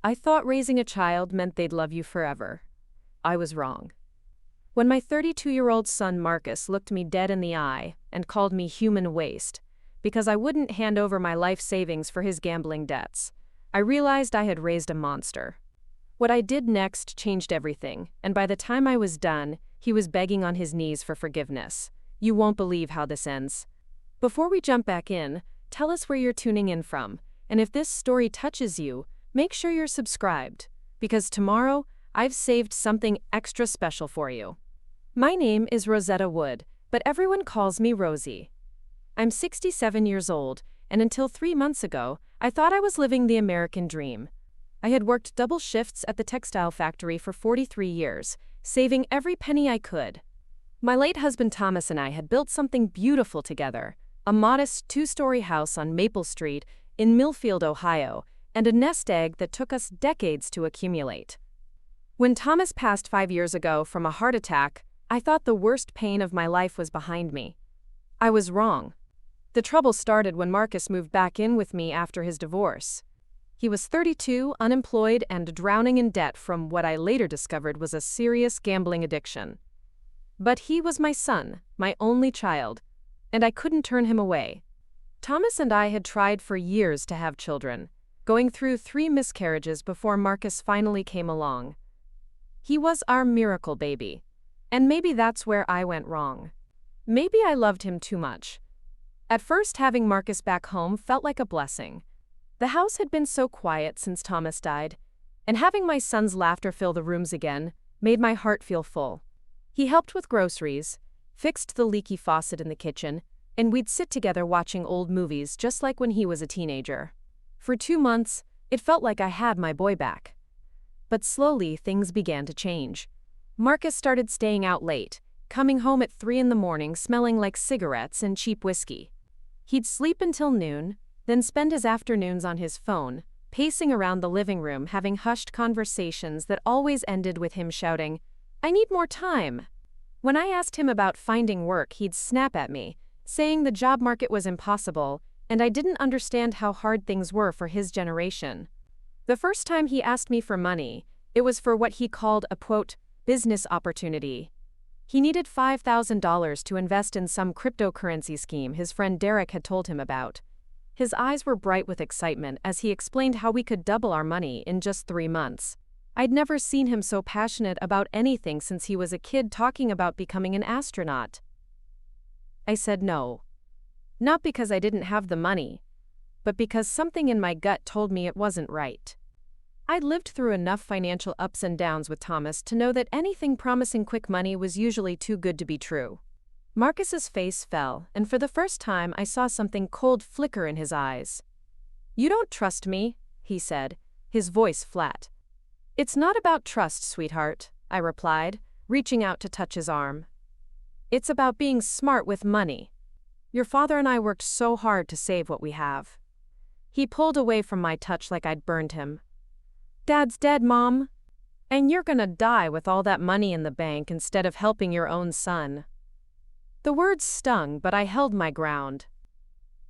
I thought raising a child meant they'd love you forever. I was wrong. When my 32-year-old son Marcus looked me dead in the eye and called me human waste because I wouldn't hand over my life savings for his gambling debts, I realized I had raised a monster. What I did next changed everything, and by the time I was done, he was begging on his knees for forgiveness. You won't believe how this ends. Before we jump back in, tell us where you're tuning in from, and if this story touches you, make sure you're subscribed, because tomorrow I've saved something extra special for you. My name is Rosetta Wood, but everyone calls me Rosie. I'm 67 years old, and until 3 months ago, I thought I was living the American dream. I had worked double shifts at the textile factory for 43 years, saving every penny I could. My late husband Thomas and I had built something beautiful together, a modest 2-story house on Maple Street in Millfield, Ohio, and a nest egg that took us decades to accumulate. When Thomas passed 5 years ago from a heart attack, I thought the worst pain of my life was behind me. I was wrong. The trouble started when Marcus moved back in with me after his divorce. He was 32, unemployed, and drowning in debt from what I later discovered was a serious gambling addiction. But he was my son, my only child, and I couldn't turn him away. Thomas and I had tried for years to have children, going through 3 miscarriages before Marcus finally came along. He was our miracle baby, and maybe that's where I went wrong. Maybe I loved him too much. At first, having Marcus back home felt like a blessing. The house had been so quiet since Thomas died, and having my son's laughter fill the rooms again made my heart feel full. He helped with groceries, fixed the leaky faucet in the kitchen, and we'd sit together watching old movies just like when he was a teenager. For 2 months, it felt like I had my boy back. But slowly, things began to change. Marcus started staying out late, coming home at 3 in the morning smelling like cigarettes and cheap whiskey. He'd sleep until noon, then spend his afternoons on his phone, pacing around the living room having hushed conversations that always ended with him shouting, "I need more time." When I asked him about finding work, he'd snap at me, saying the job market was impossible, and I didn't understand how hard things were for his generation. The first time he asked me for money, it was for what he called a, quote, business opportunity. He needed $5,000 to invest in some cryptocurrency scheme his friend Derek had told him about. His eyes were bright with excitement as he explained how we could double our money in just 3 months. I'd never seen him so passionate about anything since he was a kid talking about becoming an astronaut. I said no. Not because I didn't have the money, but because something in my gut told me it wasn't right. I'd lived through enough financial ups and downs with Thomas to know that anything promising quick money was usually too good to be true. Marcus's face fell, and for the first time I saw something cold flicker in his eyes. "You don't trust me," he said, his voice flat. "It's not about trust, sweetheart," I replied, reaching out to touch his arm. "It's about being smart with money. Your father and I worked so hard to save what we have." He pulled away from my touch like I'd burned him. "Dad's dead, Mom. And you're gonna die with all that money in the bank instead of helping your own son." The words stung, but I held my ground.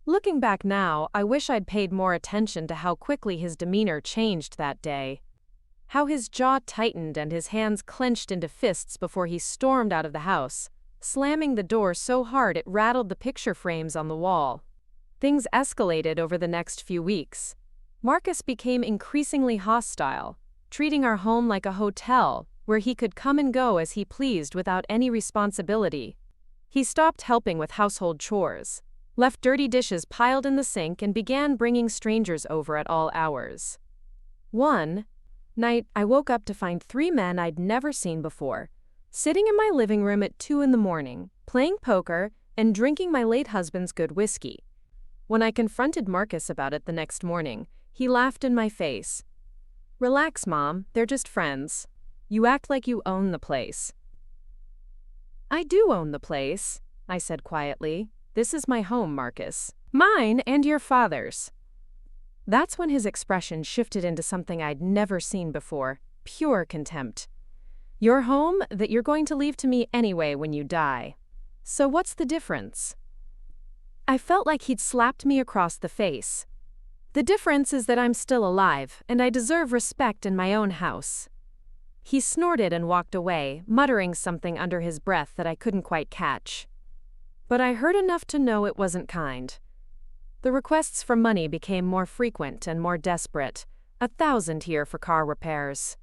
Looking back now, I wish I'd paid more attention to how quickly his demeanor changed that day. How his jaw tightened and his hands clenched into fists before he stormed out of the house, slamming the door so hard it rattled the picture frames on the wall. Things escalated over the next few weeks. Marcus became increasingly hostile, treating our home like a hotel where he could come and go as he pleased without any responsibility. He stopped helping with household chores, left dirty dishes piled in the sink, and began bringing strangers over at all hours. One night, I woke up to find 3 men I'd never seen before, sitting in my living room at 2 in the morning, playing poker and drinking my late husband's good whiskey. When I confronted Marcus about it the next morning, he laughed in my face. "Relax, Mom, they're just friends. You act like you own the place." "I do own the place," I said quietly. "This is my home, Marcus. Mine and your father's." That's when his expression shifted into something I'd never seen before, pure contempt. "Your home that you're going to leave to me anyway when you die. So what's the difference?" I felt like he'd slapped me across the face. The difference is that I'm still alive, and I deserve respect in my own house." He snorted and walked away, muttering something under his breath that I couldn't quite catch. But I heard enough to know it wasn't kind. The requests for money became more frequent and more desperate. 1,000 here for car repairs.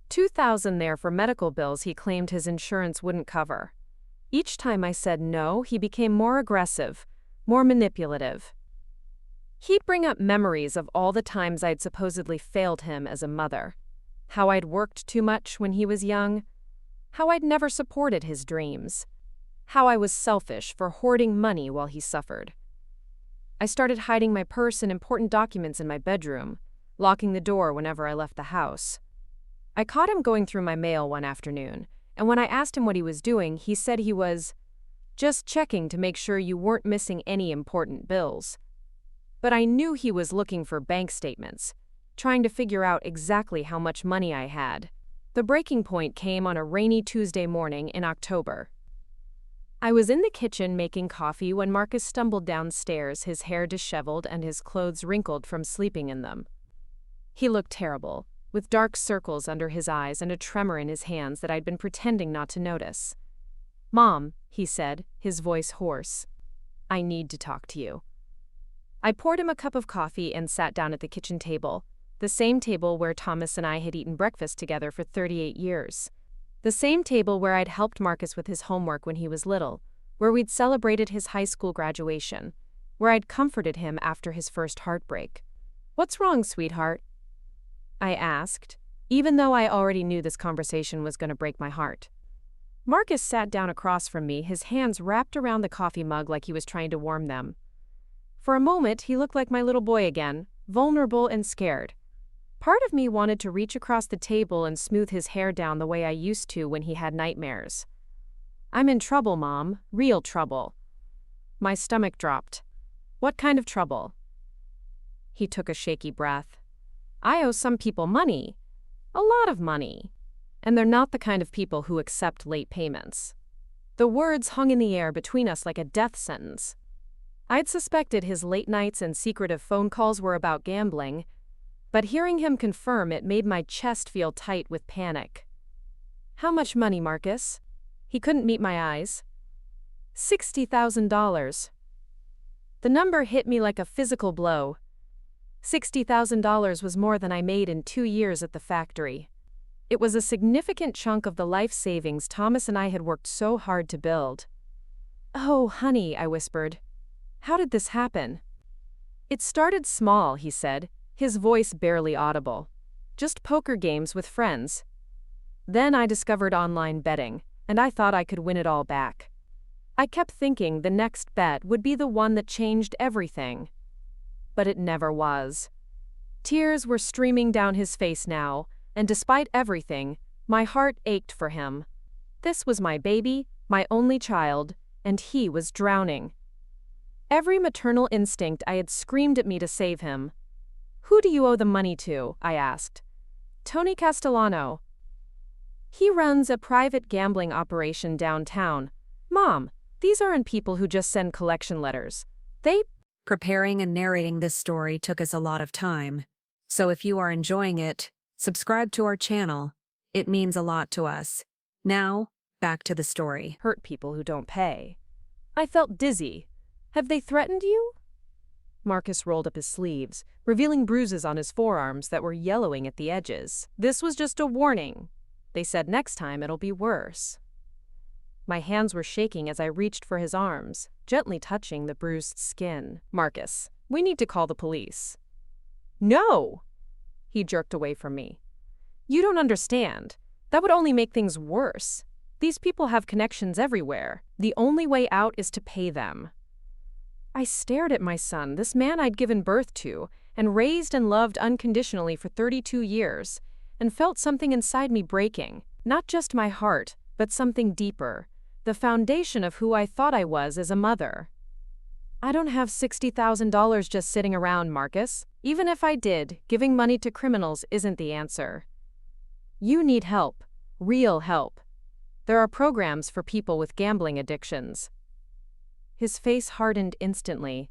2,000 there for medical bills he claimed his insurance wouldn't cover. Each time I said no, he became more aggressive, more manipulative. He'd bring up memories of all the times I'd supposedly failed him as a mother. How I'd worked too much when he was young. How I'd never supported his dreams. How I was selfish for hoarding money while he suffered. I started hiding my purse and important documents in my bedroom, locking the door whenever I left the house. I caught him going through my mail one afternoon, and when I asked him what he was doing, he said he was just checking to make sure you weren't missing any important bills. But I knew he was looking for bank statements, trying to figure out exactly how much money I had. The breaking point came on a rainy Tuesday morning in October. I was in the kitchen making coffee when Marcus stumbled downstairs, his hair disheveled and his clothes wrinkled from sleeping in them. He looked terrible, with dark circles under his eyes and a tremor in his hands that I'd been pretending not to notice. "Mom," he said, his voice hoarse, "I need to talk to you." I poured him a cup of coffee and sat down at the kitchen table, the same table where Thomas and I had eaten breakfast together for 38 years. The same table where I'd helped Marcus with his homework when he was little, where we'd celebrated his high school graduation, where I'd comforted him after his first heartbreak. "What's wrong, sweetheart?" I asked, even though I already knew this conversation was going to break my heart. Marcus sat down across from me, his hands wrapped around the coffee mug like he was trying to warm them. For a moment, he looked like my little boy again, vulnerable and scared. Part of me wanted to reach across the table and smooth his hair down the way I used to when he had nightmares. "I'm in trouble, Mom. Real trouble." My stomach dropped. "What kind of trouble?" He took a shaky breath. "I owe some people money. A lot of money. And they're not the kind of people who accept late payments." The words hung in the air between us like a death sentence. I'd suspected his late nights and secretive phone calls were about gambling, but hearing him confirm it made my chest feel tight with panic. "How much money, Marcus?" He couldn't meet my eyes. $60,000. The number hit me like a physical blow. $60,000 was more than I made in 2 years at the factory. It was a significant chunk of the life savings Thomas and I had worked so hard to build. "Oh, honey," I whispered. "How did this happen?" "It started small," he said, his voice barely audible. "Just poker games with friends. Then I discovered online betting, and I thought I could win it all back. I kept thinking the next bet would be the one that changed everything. But it never was." Tears were streaming down his face now, and despite everything, my heart ached for him. This was my baby, my only child, and he was drowning. Every maternal instinct I had screamed at me to save him. "Who do you owe the money to?" I asked. "Tony Castellano. He runs a private gambling operation downtown." "Mom, these aren't people who just send collection letters. They..." Preparing and narrating this story took us a lot of time. So if you are enjoying it, subscribe to our channel. It means a lot to us. Now, back to the story. "Hurt people who don't pay." I felt dizzy. "Have they threatened you?" Marcus rolled up his sleeves, revealing bruises on his forearms that were yellowing at the edges. "This was just a warning. They said next time it'll be worse." My hands were shaking as I reached for his arms, gently touching the bruised skin. "Marcus, we need to call the police." "No!" He jerked away from me. "You don't understand. That would only make things worse. These people have connections everywhere. The only way out is to pay them." I stared at my son, this man I'd given birth to and raised and loved unconditionally for 32 years, and felt something inside me breaking. Not just my heart, but something deeper. The foundation of who I thought I was as a mother. "I don't have $60,000 just sitting around, Marcus. Even if I did, giving money to criminals isn't the answer. You need help. Real help. There are programs for people with gambling addictions." His face hardened instantly.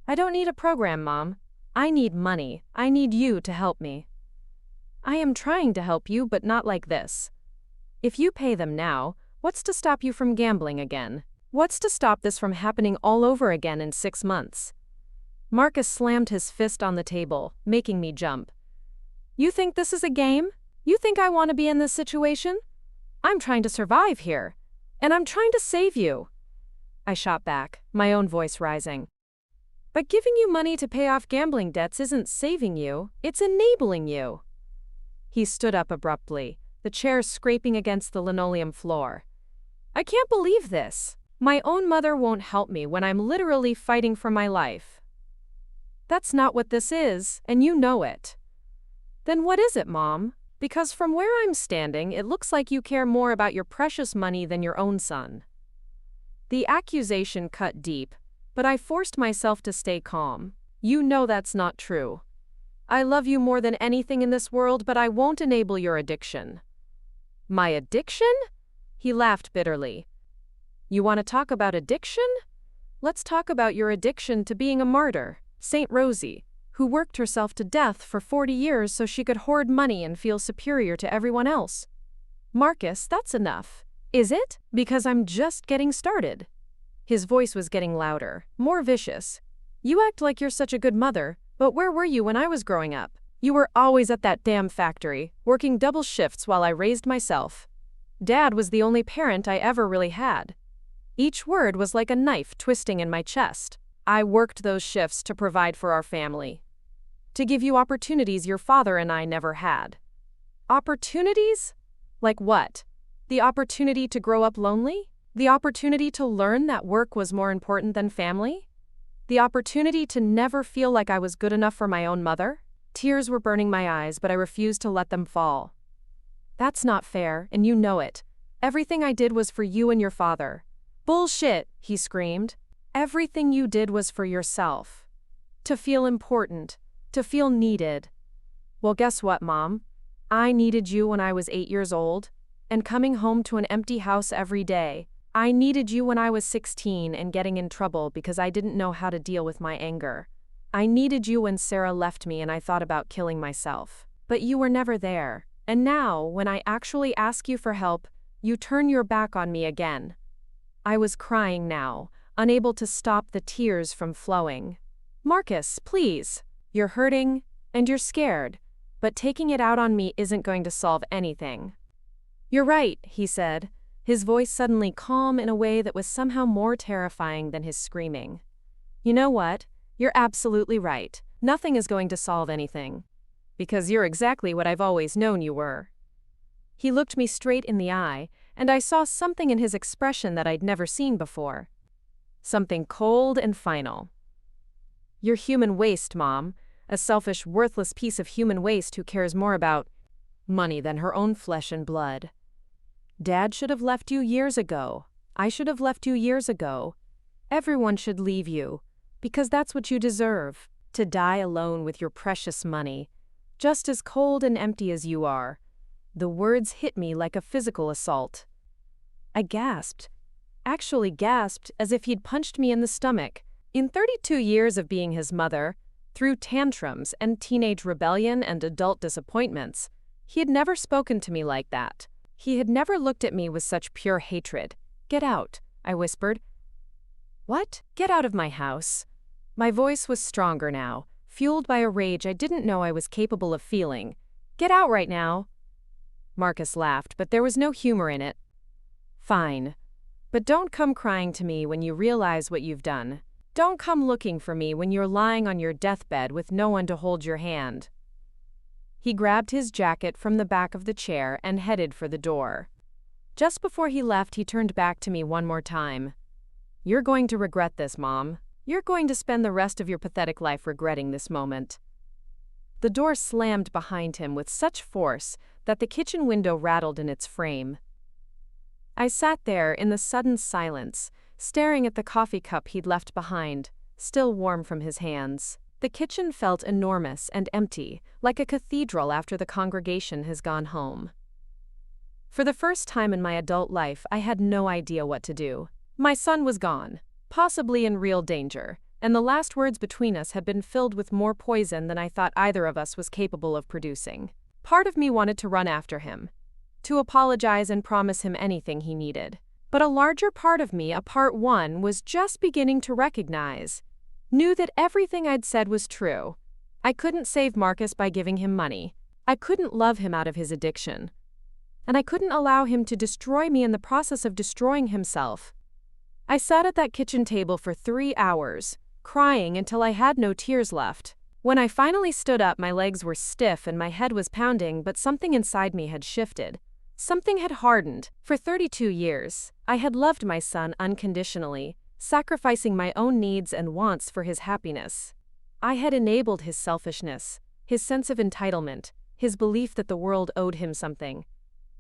"I don't need a program, Mom. I need money. I need you to help me. I am trying to help you, but not like this. If you pay them now, what's to stop you from gambling again? What's to stop this from happening all over again in 6 months? Marcus slammed his fist on the table, making me jump. You think this is a game? You think I want to be in this situation? I'm trying to survive here. And I'm trying to save you. I shot back, my own voice rising. But giving you money to pay off gambling debts isn't saving you, it's enabling you. He stood up abruptly, the chair scraping against the linoleum floor. I can't believe this. My own mother won't help me when I'm literally fighting for my life. That's not what this is, and you know it. Then what is it, Mom? Because from where I'm standing, it looks like you care more about your precious money than your own son. The accusation cut deep, but I forced myself to stay calm. You know that's not true. I love you more than anything in this world, but I won't enable your addiction. My addiction? He laughed bitterly. You want to talk about addiction? Let's talk about your addiction to being a martyr, Saint Rosie, who worked herself to death for 40 years so she could hoard money and feel superior to everyone else. Marcus, that's enough. Is it? Because I'm just getting started. His voice was getting louder, more vicious. You act like you're such a good mother, but where were you when I was growing up? You were always at that damn factory, working double shifts while I raised myself. Dad was the only parent I ever really had. Each word was like a knife twisting in my chest. I worked those shifts to provide for our family. To give you opportunities your father and I never had. Opportunities? Like what? The opportunity to grow up lonely? The opportunity to learn that work was more important than family? The opportunity to never feel like I was good enough for my own mother? Tears were burning my eyes, but I refused to let them fall. That's not fair, and you know it. Everything I did was for you and your father. Bullshit, he screamed. Everything you did was for yourself. To feel important, to feel needed. Well, guess what, Mom? I needed you when I was 8 years old, and coming home to an empty house every day. I needed you when I was 16 and getting in trouble because I didn't know how to deal with my anger. I needed you when Sarah left me and I thought about killing myself. But you were never there. And now, when I actually ask you for help, you turn your back on me again. I was crying now, unable to stop the tears from flowing. Marcus, please. You're hurting, and you're scared, but taking it out on me isn't going to solve anything. You're right, he said, his voice suddenly calm in a way that was somehow more terrifying than his screaming. You know what? You're absolutely right. Nothing is going to solve anything. Because you're exactly what I've always known you were. He looked me straight in the eye, and I saw something in his expression that I'd never seen before. Something cold and final. You're human waste, Mom. A selfish, worthless piece of human waste who cares more about money than her own flesh and blood. Dad should have left you years ago. I should have left you years ago. Everyone should leave you, because that's what you deserve, to die alone with your precious money, just as cold and empty as you are. The words hit me like a physical assault. I gasped. Actually gasped as if he'd punched me in the stomach. In 32 years of being his mother, through tantrums and teenage rebellion and adult disappointments, he had never spoken to me like that. He had never looked at me with such pure hatred. Get out, I whispered. What? Get out of my house. My voice was stronger now, fueled by a rage I didn't know I was capable of feeling. Get out right now. Marcus laughed, but there was no humor in it. Fine. But don't come crying to me when you realize what you've done. Don't come looking for me when you're lying on your deathbed with no one to hold your hand. He grabbed his jacket from the back of the chair and headed for the door. Just before he left, he turned back to me one more time. You're going to regret this, Mom. You're going to spend the rest of your pathetic life regretting this moment. The door slammed behind him with such force that the kitchen window rattled in its frame. I sat there in the sudden silence, staring at the coffee cup he'd left behind, still warm from his hands. The kitchen felt enormous and empty, like a cathedral after the congregation has gone home. For the first time in my adult life, I had no idea what to do. My son was gone, possibly in real danger, and the last words between us had been filled with more poison than I thought either of us was capable of producing. Part of me wanted to run after him, to apologize and promise him anything he needed. But a larger part of me, a part one, was just beginning to recognize, knew that everything I'd said was true. I couldn't save Marcus by giving him money. I couldn't love him out of his addiction. And I couldn't allow him to destroy me in the process of destroying himself. I sat at that kitchen table for 3 hours, crying until I had no tears left. When I finally stood up, my legs were stiff and my head was pounding, but something inside me had shifted. Something had hardened. For 32 years, I had loved my son unconditionally, sacrificing my own needs and wants for his happiness. I had enabled his selfishness, his sense of entitlement, his belief that the world owed him something.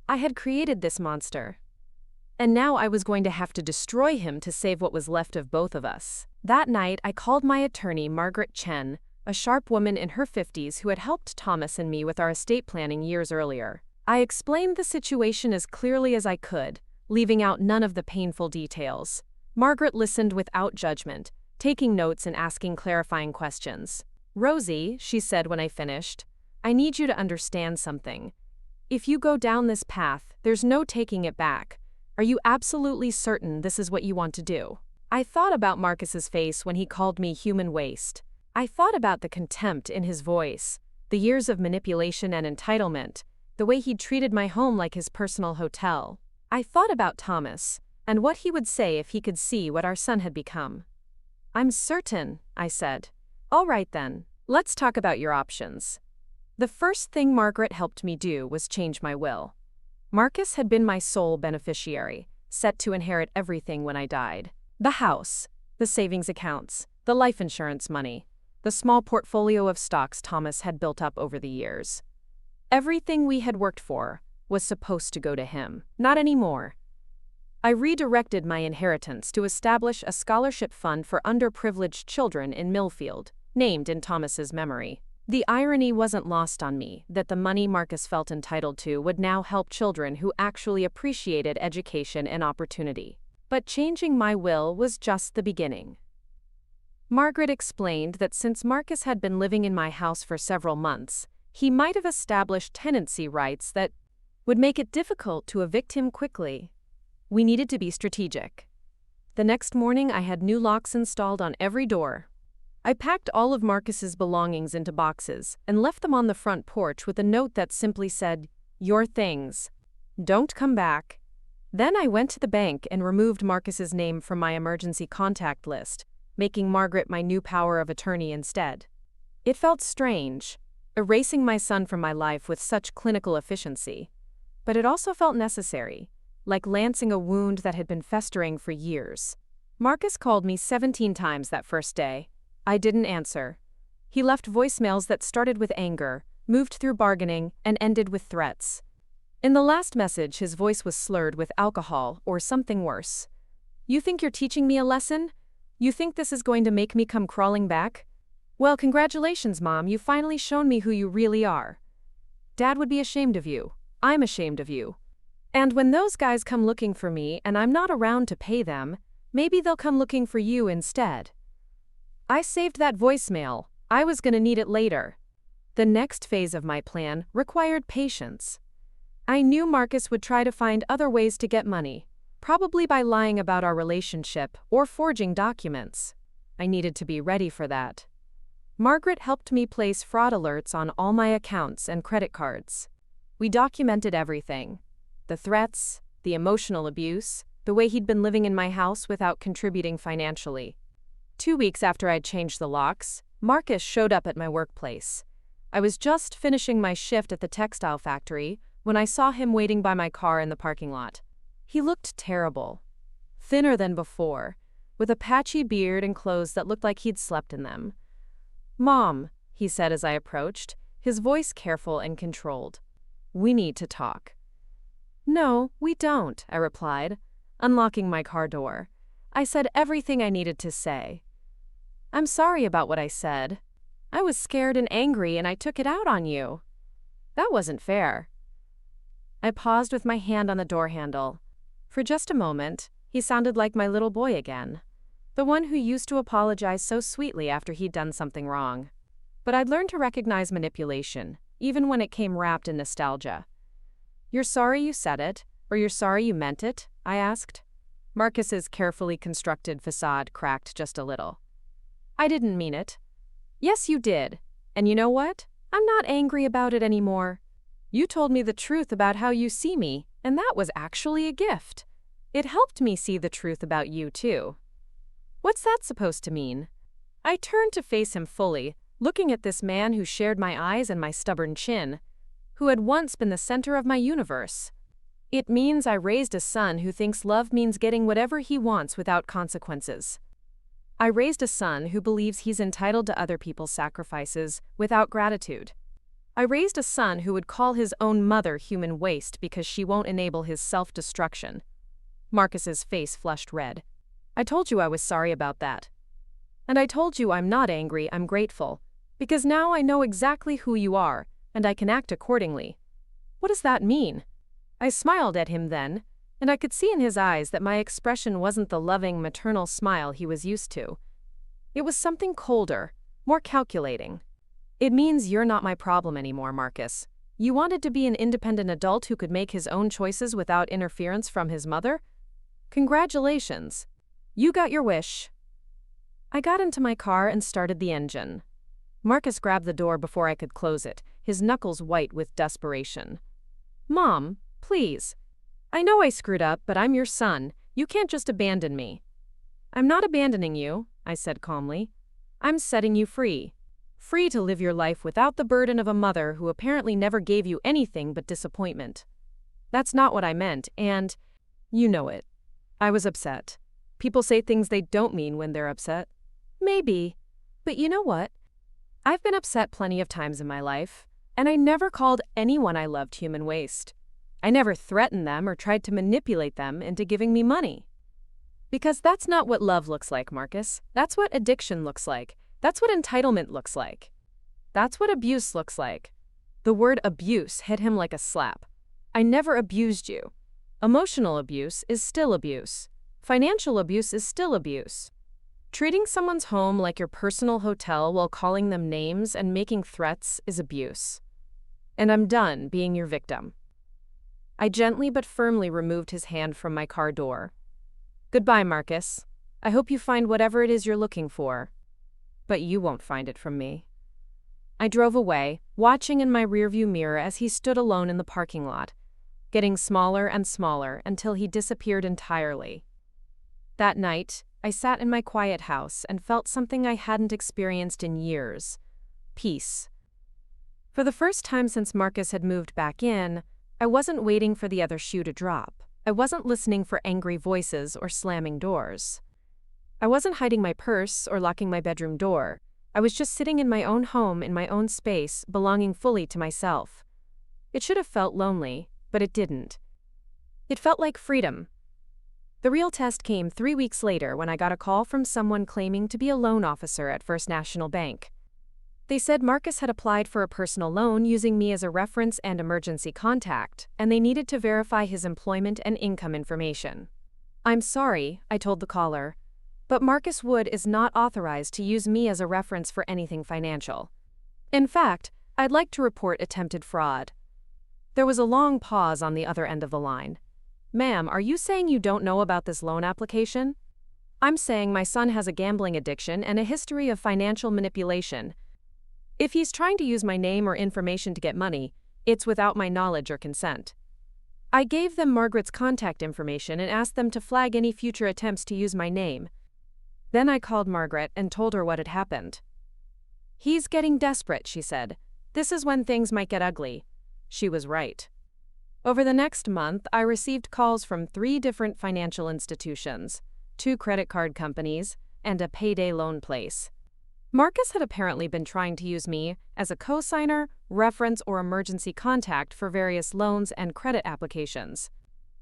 I had created this monster. And now I was going to have to destroy him to save what was left of both of us. That night, I called my attorney, Margaret Chen, a sharp woman in her 50s who had helped Thomas and me with our estate planning years earlier. I explained the situation as clearly as I could, leaving out none of the painful details. Margaret listened without judgment, taking notes and asking clarifying questions. "Rosie," she said when I finished, "I need you to understand something. If you go down this path, there's no taking it back. Are you absolutely certain this is what you want to do?" I thought about Marcus's face when he called me human waste. I thought about the contempt in his voice, the years of manipulation and entitlement, the way he'd treated my home like his personal hotel. I thought about Thomas, and what he would say if he could see what our son had become. "I'm certain," I said. "All right then, let's talk about your options." The first thing Margaret helped me do was change my will. Marcus had been my sole beneficiary, set to inherit everything when I died. The house, the savings accounts, the life insurance money, the small portfolio of stocks Thomas had built up over the years. Everything we had worked for was supposed to go to him. Not anymore. I redirected my inheritance to establish a scholarship fund for underprivileged children in Millfield, named in Thomas's memory. The irony wasn't lost on me that the money Marcus felt entitled to would now help children who actually appreciated education and opportunity. But changing my will was just the beginning. Margaret explained that since Marcus had been living in my house for several months, he might have established tenancy rights that would make it difficult to evict him quickly. We needed to be strategic. The next morning, I had new locks installed on every door. I packed all of Marcus's belongings into boxes and left them on the front porch with a note that simply said, "Your things. Don't come back." Then I went to the bank and removed Marcus's name from my emergency contact list, making Margaret my new power of attorney instead. It felt strange, erasing my son from my life with such clinical efficiency. But it also felt necessary, like lancing a wound that had been festering for years. Marcus called me 17 times that first day. I didn't answer. He left voicemails that started with anger, moved through bargaining, and ended with threats. In the last message, his voice was slurred with alcohol or something worse. "You think you're teaching me a lesson? You think this is going to make me come crawling back? Well, congratulations, Mom, you've finally shown me who you really are. Dad would be ashamed of you. I'm ashamed of you. And when those guys come looking for me and I'm not around to pay them, maybe they'll come looking for you instead." I saved that voicemail. I was going to need it later. The next phase of my plan required patience. I knew Marcus would try to find other ways to get money, probably by lying about our relationship or forging documents. I needed to be ready for that. Margaret helped me place fraud alerts on all my accounts and credit cards. We documented everything: the threats, the emotional abuse, the way he'd been living in my house without contributing financially. 2 weeks after I'd changed the locks, Marcus showed up at my workplace. I was just finishing my shift at the textile factory when I saw him waiting by my car in the parking lot. He looked terrible, thinner than before, with a patchy beard and clothes that looked like he'd slept in them. "Mom," he said as I approached, his voice careful and controlled. "We need to talk." "No, we don't," I replied, unlocking my car door. I said everything I needed to say. "I'm sorry about what I said. I was scared and angry and I took it out on you. That wasn't fair." I paused with my hand on the door handle. For just a moment, he sounded like my little boy again. The one who used to apologize so sweetly after he'd done something wrong. But I'd learned to recognize manipulation, even when it came wrapped in nostalgia. "You're sorry you said it, or you're sorry you meant it?" I asked. Marcus's carefully constructed facade cracked just a little. "I didn't mean it." "Yes, you did. And you know what? I'm not angry about it anymore. You told me the truth about how you see me, and that was actually a gift. It helped me see the truth about you, too." "What's that supposed to mean?" I turned to face him fully, looking at this man who shared my eyes and my stubborn chin, who had once been the center of my universe. "It means I raised a son who thinks love means getting whatever he wants without consequences. I raised a son who believes he's entitled to other people's sacrifices without gratitude. I raised a son who would call his own mother human waste because she won't enable his self-destruction." Marcus's face flushed red. "I told you I was sorry about that. And I told you I'm not angry, I'm grateful, because now I know exactly who you are, and I can act accordingly." "What does that mean?" I smiled at him then, and I could see in his eyes that my expression wasn't the loving, maternal smile he was used to. It was something colder, more calculating. "It means you're not my problem anymore, Marcus. You wanted to be an independent adult who could make his own choices without interference from his mother? Congratulations. You got your wish." I got into my car and started the engine. Marcus grabbed the door before I could close it, his knuckles white with desperation. "Mom, please. I know I screwed up, but I'm your son. You can't just abandon me." "I'm not abandoning you," I said calmly. "I'm setting you free. Free to live your life without the burden of a mother who apparently never gave you anything but disappointment." That's not what I meant, and you know it. I was upset. People say things they don't mean when they're upset. Maybe. But you know what? I've been upset plenty of times in my life, and I never called anyone I loved human waste. I never threatened them or tried to manipulate them into giving me money. Because that's not what love looks like, Marcus. That's what addiction looks like. That's what entitlement looks like. That's what abuse looks like. The word abuse hit him like a slap. I never abused you. Emotional abuse is still abuse. Financial abuse is still abuse. Treating someone's home like your personal hotel while calling them names and making threats is abuse. And I'm done being your victim. I gently but firmly removed his hand from my car door. "Goodbye, Marcus. I hope you find whatever it is you're looking for. But you won't find it from me." I drove away, watching in my rearview mirror as he stood alone in the parking lot, getting smaller and smaller until he disappeared entirely. That night, I sat in my quiet house and felt something I hadn't experienced in years: peace. For the first time since Marcus had moved back in, I wasn't waiting for the other shoe to drop. I wasn't listening for angry voices or slamming doors. I wasn't hiding my purse or locking my bedroom door. I was just sitting in my own home, in my own space, belonging fully to myself. It should have felt lonely, but it didn't. It felt like freedom. The real test came 3 weeks later when I got a call from someone claiming to be a loan officer at First National Bank. They said Marcus had applied for a personal loan using me as a reference and emergency contact, and they needed to verify his employment and income information. "I'm sorry," I told the caller, "but Marcus Wood is not authorized to use me as a reference for anything financial. In fact, I'd like to report attempted fraud." There was a long pause on the other end of the line. "Ma'am, are you saying you don't know about this loan application?" "I'm saying my son has a gambling addiction and a history of financial manipulation. If he's trying to use my name or information to get money, it's without my knowledge or consent." I gave them Margaret's contact information and asked them to flag any future attempts to use my name. Then I called Margaret and told her what had happened. "He's getting desperate," she said. "This is when things might get ugly." She was right. Over the next month, I received calls from 3 different financial institutions, 2 credit card companies, and a payday loan place. Marcus had apparently been trying to use me as a cosigner, reference, or emergency contact for various loans and credit applications.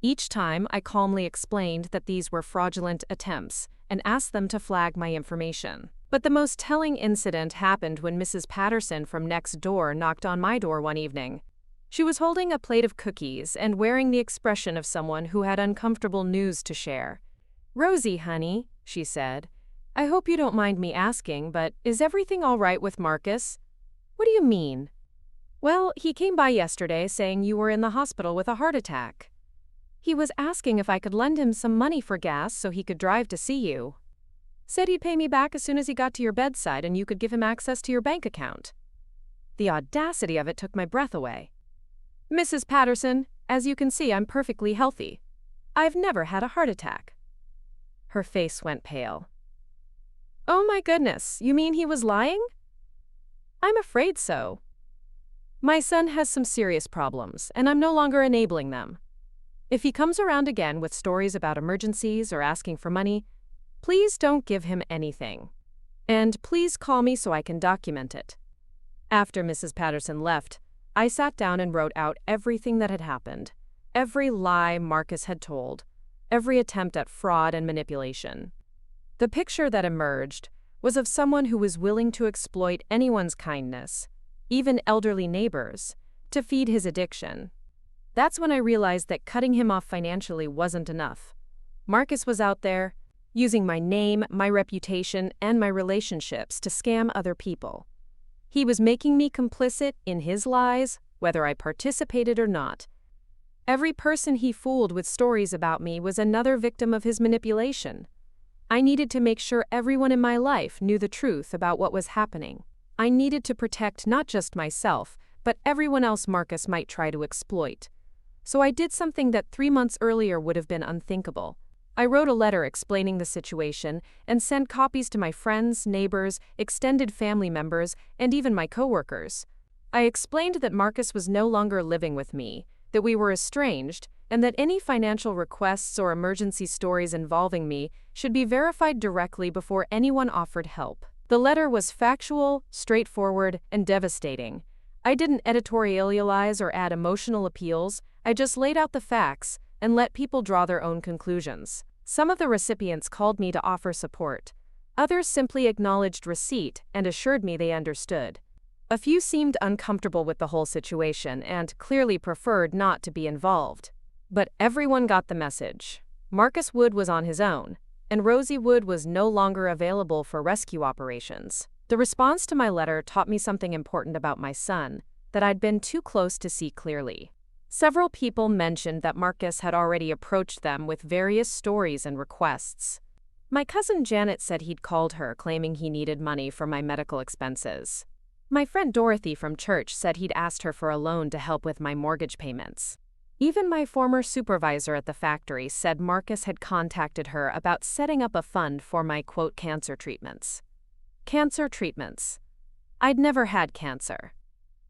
Each time, I calmly explained that these were fraudulent attempts and asked them to flag my information. But the most telling incident happened when Mrs. Patterson from next door knocked on my door one evening. She was holding a plate of cookies and wearing the expression of someone who had uncomfortable news to share. "Rosie, honey," she said, I hope you don't mind me asking, but is everything all right with Marcus? What do you mean? Well, he came by yesterday saying you were in the hospital with a heart attack. He was asking if I could lend him some money for gas so he could drive to see you. Said he'd pay me back as soon as he got to your bedside and you could give him access to your bank account. The audacity of it took my breath away. Mrs. Patterson, as you can see, I'm perfectly healthy. I've never had a heart attack. Her face went pale. Oh my goodness, you mean he was lying? I'm afraid so. My son has some serious problems, and I'm no longer enabling them. If he comes around again with stories about emergencies or asking for money, please don't give him anything. And please call me so I can document it. After Mrs. Patterson left, I sat down and wrote out everything that had happened, every lie Marcus had told, every attempt at fraud and manipulation. The picture that emerged was of someone who was willing to exploit anyone's kindness, even elderly neighbors, to feed his addiction. That's when I realized that cutting him off financially wasn't enough. Marcus was out there, using my name, my reputation, and my relationships to scam other people. He was making me complicit in his lies, whether I participated or not. Every person he fooled with stories about me was another victim of his manipulation. I needed to make sure everyone in my life knew the truth about what was happening. I needed to protect not just myself, but everyone else Marcus might try to exploit. So I did something that 3 months earlier would have been unthinkable. I wrote a letter explaining the situation and sent copies to my friends, neighbors, extended family members, and even my coworkers. I explained that Marcus was no longer living with me, that we were estranged, and that any financial requests or emergency stories involving me should be verified directly before anyone offered help. The letter was factual, straightforward, and devastating. I didn't editorialize or add emotional appeals. I just laid out the facts and let people draw their own conclusions. Some of the recipients called me to offer support. Others simply acknowledged receipt and assured me they understood. A few seemed uncomfortable with the whole situation and clearly preferred not to be involved. But everyone got the message. Marcus Wood was on his own, and Rosie Wood was no longer available for rescue operations. The response to my letter taught me something important about my son, that I'd been too close to see clearly. Several people mentioned that Marcus had already approached them with various stories and requests. My cousin Janet said he'd called her claiming he needed money for my medical expenses. My friend Dorothy from church said he'd asked her for a loan to help with my mortgage payments. Even my former supervisor at the factory said Marcus had contacted her about setting up a fund for my, quote, cancer treatments. Cancer treatments. I'd never had cancer.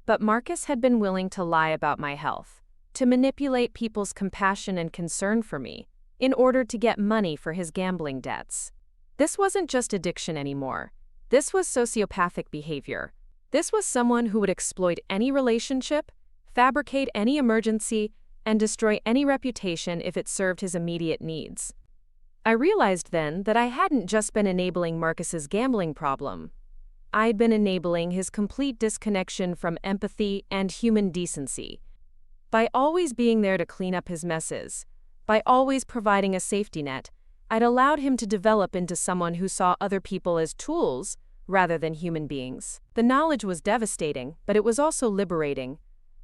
But Marcus had been willing to lie about my health, to manipulate people's compassion and concern for me, in order to get money for his gambling debts. This wasn't just addiction anymore. This was sociopathic behavior. This was someone who would exploit any relationship, fabricate any emergency, and destroy any reputation if it served his immediate needs. I realized then that I hadn't just been enabling Marcus's gambling problem. I'd been enabling his complete disconnection from empathy and human decency. By always being there to clean up his messes, by always providing a safety net, I'd allowed him to develop into someone who saw other people as tools rather than human beings. The knowledge was devastating, but it was also liberating.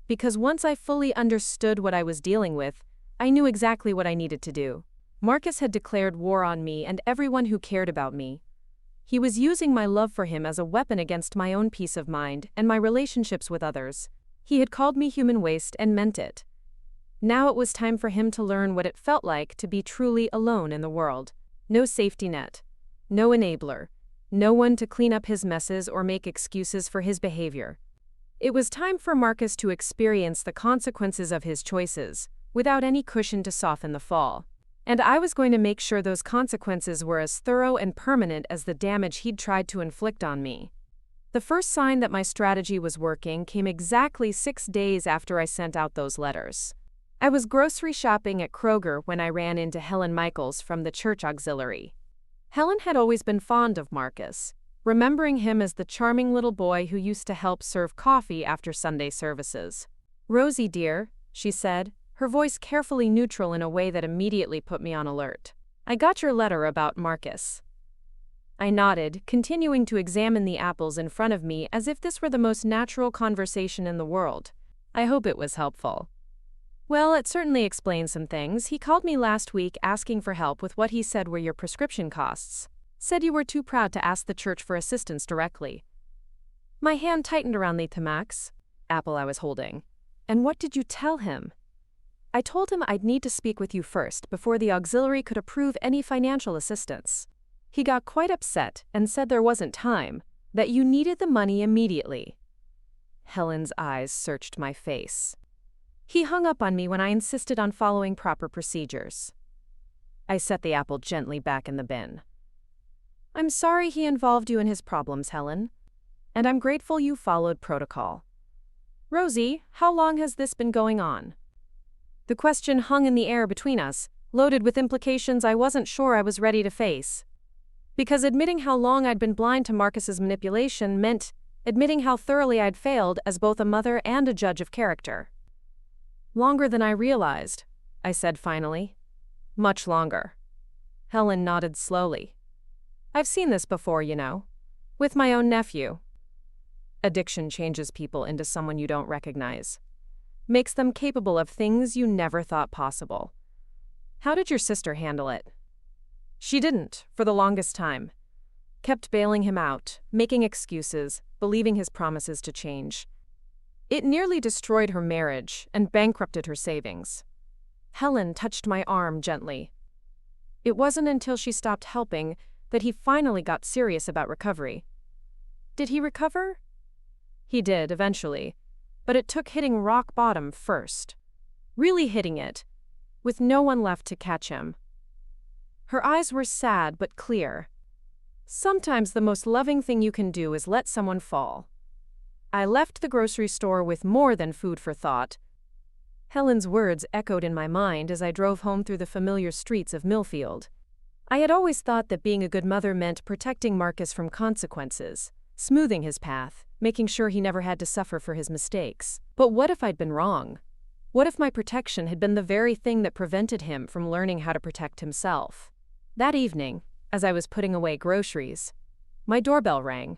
Because once I fully understood what I was dealing with, I knew exactly what I needed to do. Marcus had declared war on me and everyone who cared about me. He was using my love for him as a weapon against my own peace of mind and my relationships with others. He had called me human waste and meant it. Now it was time for him to learn what it felt like to be truly alone in the world. No safety net. No enabler. No one to clean up his messes or make excuses for his behavior. It was time for Marcus to experience the consequences of his choices, without any cushion to soften the fall. And I was going to make sure those consequences were as thorough and permanent as the damage he'd tried to inflict on me. The first sign that my strategy was working came exactly 6 days after I sent out those letters. I was grocery shopping at Kroger when I ran into Helen Michaels from the church auxiliary. Helen had always been fond of Marcus, remembering him as the charming little boy who used to help serve coffee after Sunday services. "Rosie, dear," she said, her voice carefully neutral in a way that immediately put me on alert. "I got your letter about Marcus." I nodded, continuing to examine the apples in front of me as if this were the most natural conversation in the world. I hope it was helpful. Well, it certainly explains some things. He called me last week asking for help with what he said were your prescription costs. Said you were too proud to ask the church for assistance directly. My hand tightened around the Thamax apple I was holding. And what did you tell him? I told him I'd need to speak with you first before the auxiliary could approve any financial assistance. He got quite upset and said there wasn't time, that you needed the money immediately. Helen's eyes searched my face. He hung up on me when I insisted on following proper procedures. I set the apple gently back in the bin. I'm sorry he involved you in his problems, Helen. And I'm grateful you followed protocol. Rosie, how long has this been going on? The question hung in the air between us, loaded with implications I wasn't sure I was ready to face. Because admitting how long I'd been blind to Marcus's manipulation meant admitting how thoroughly I'd failed as both a mother and a judge of character. Longer than I realized, I said finally. Much longer. Helen nodded slowly. I've seen this before, you know. With my own nephew. Addiction changes people into someone you don't recognize. Makes them capable of things you never thought possible. How did your sister handle it? She didn't, for the longest time. Kept bailing him out, making excuses, believing his promises to change. It nearly destroyed her marriage and bankrupted her savings. Helen touched my arm gently. It wasn't until she stopped helping that he finally got serious about recovery. Did he recover? He did, eventually, but it took hitting rock bottom first. Really hitting it, with no one left to catch him. Her eyes were sad but clear. Sometimes the most loving thing you can do is let someone fall. I left the grocery store with more than food for thought. Helen's words echoed in my mind as I drove home through the familiar streets of Millfield. I had always thought that being a good mother meant protecting Marcus from consequences, smoothing his path, making sure he never had to suffer for his mistakes. But what if I'd been wrong? What if my protection had been the very thing that prevented him from learning how to protect himself? That evening, as I was putting away groceries, my doorbell rang.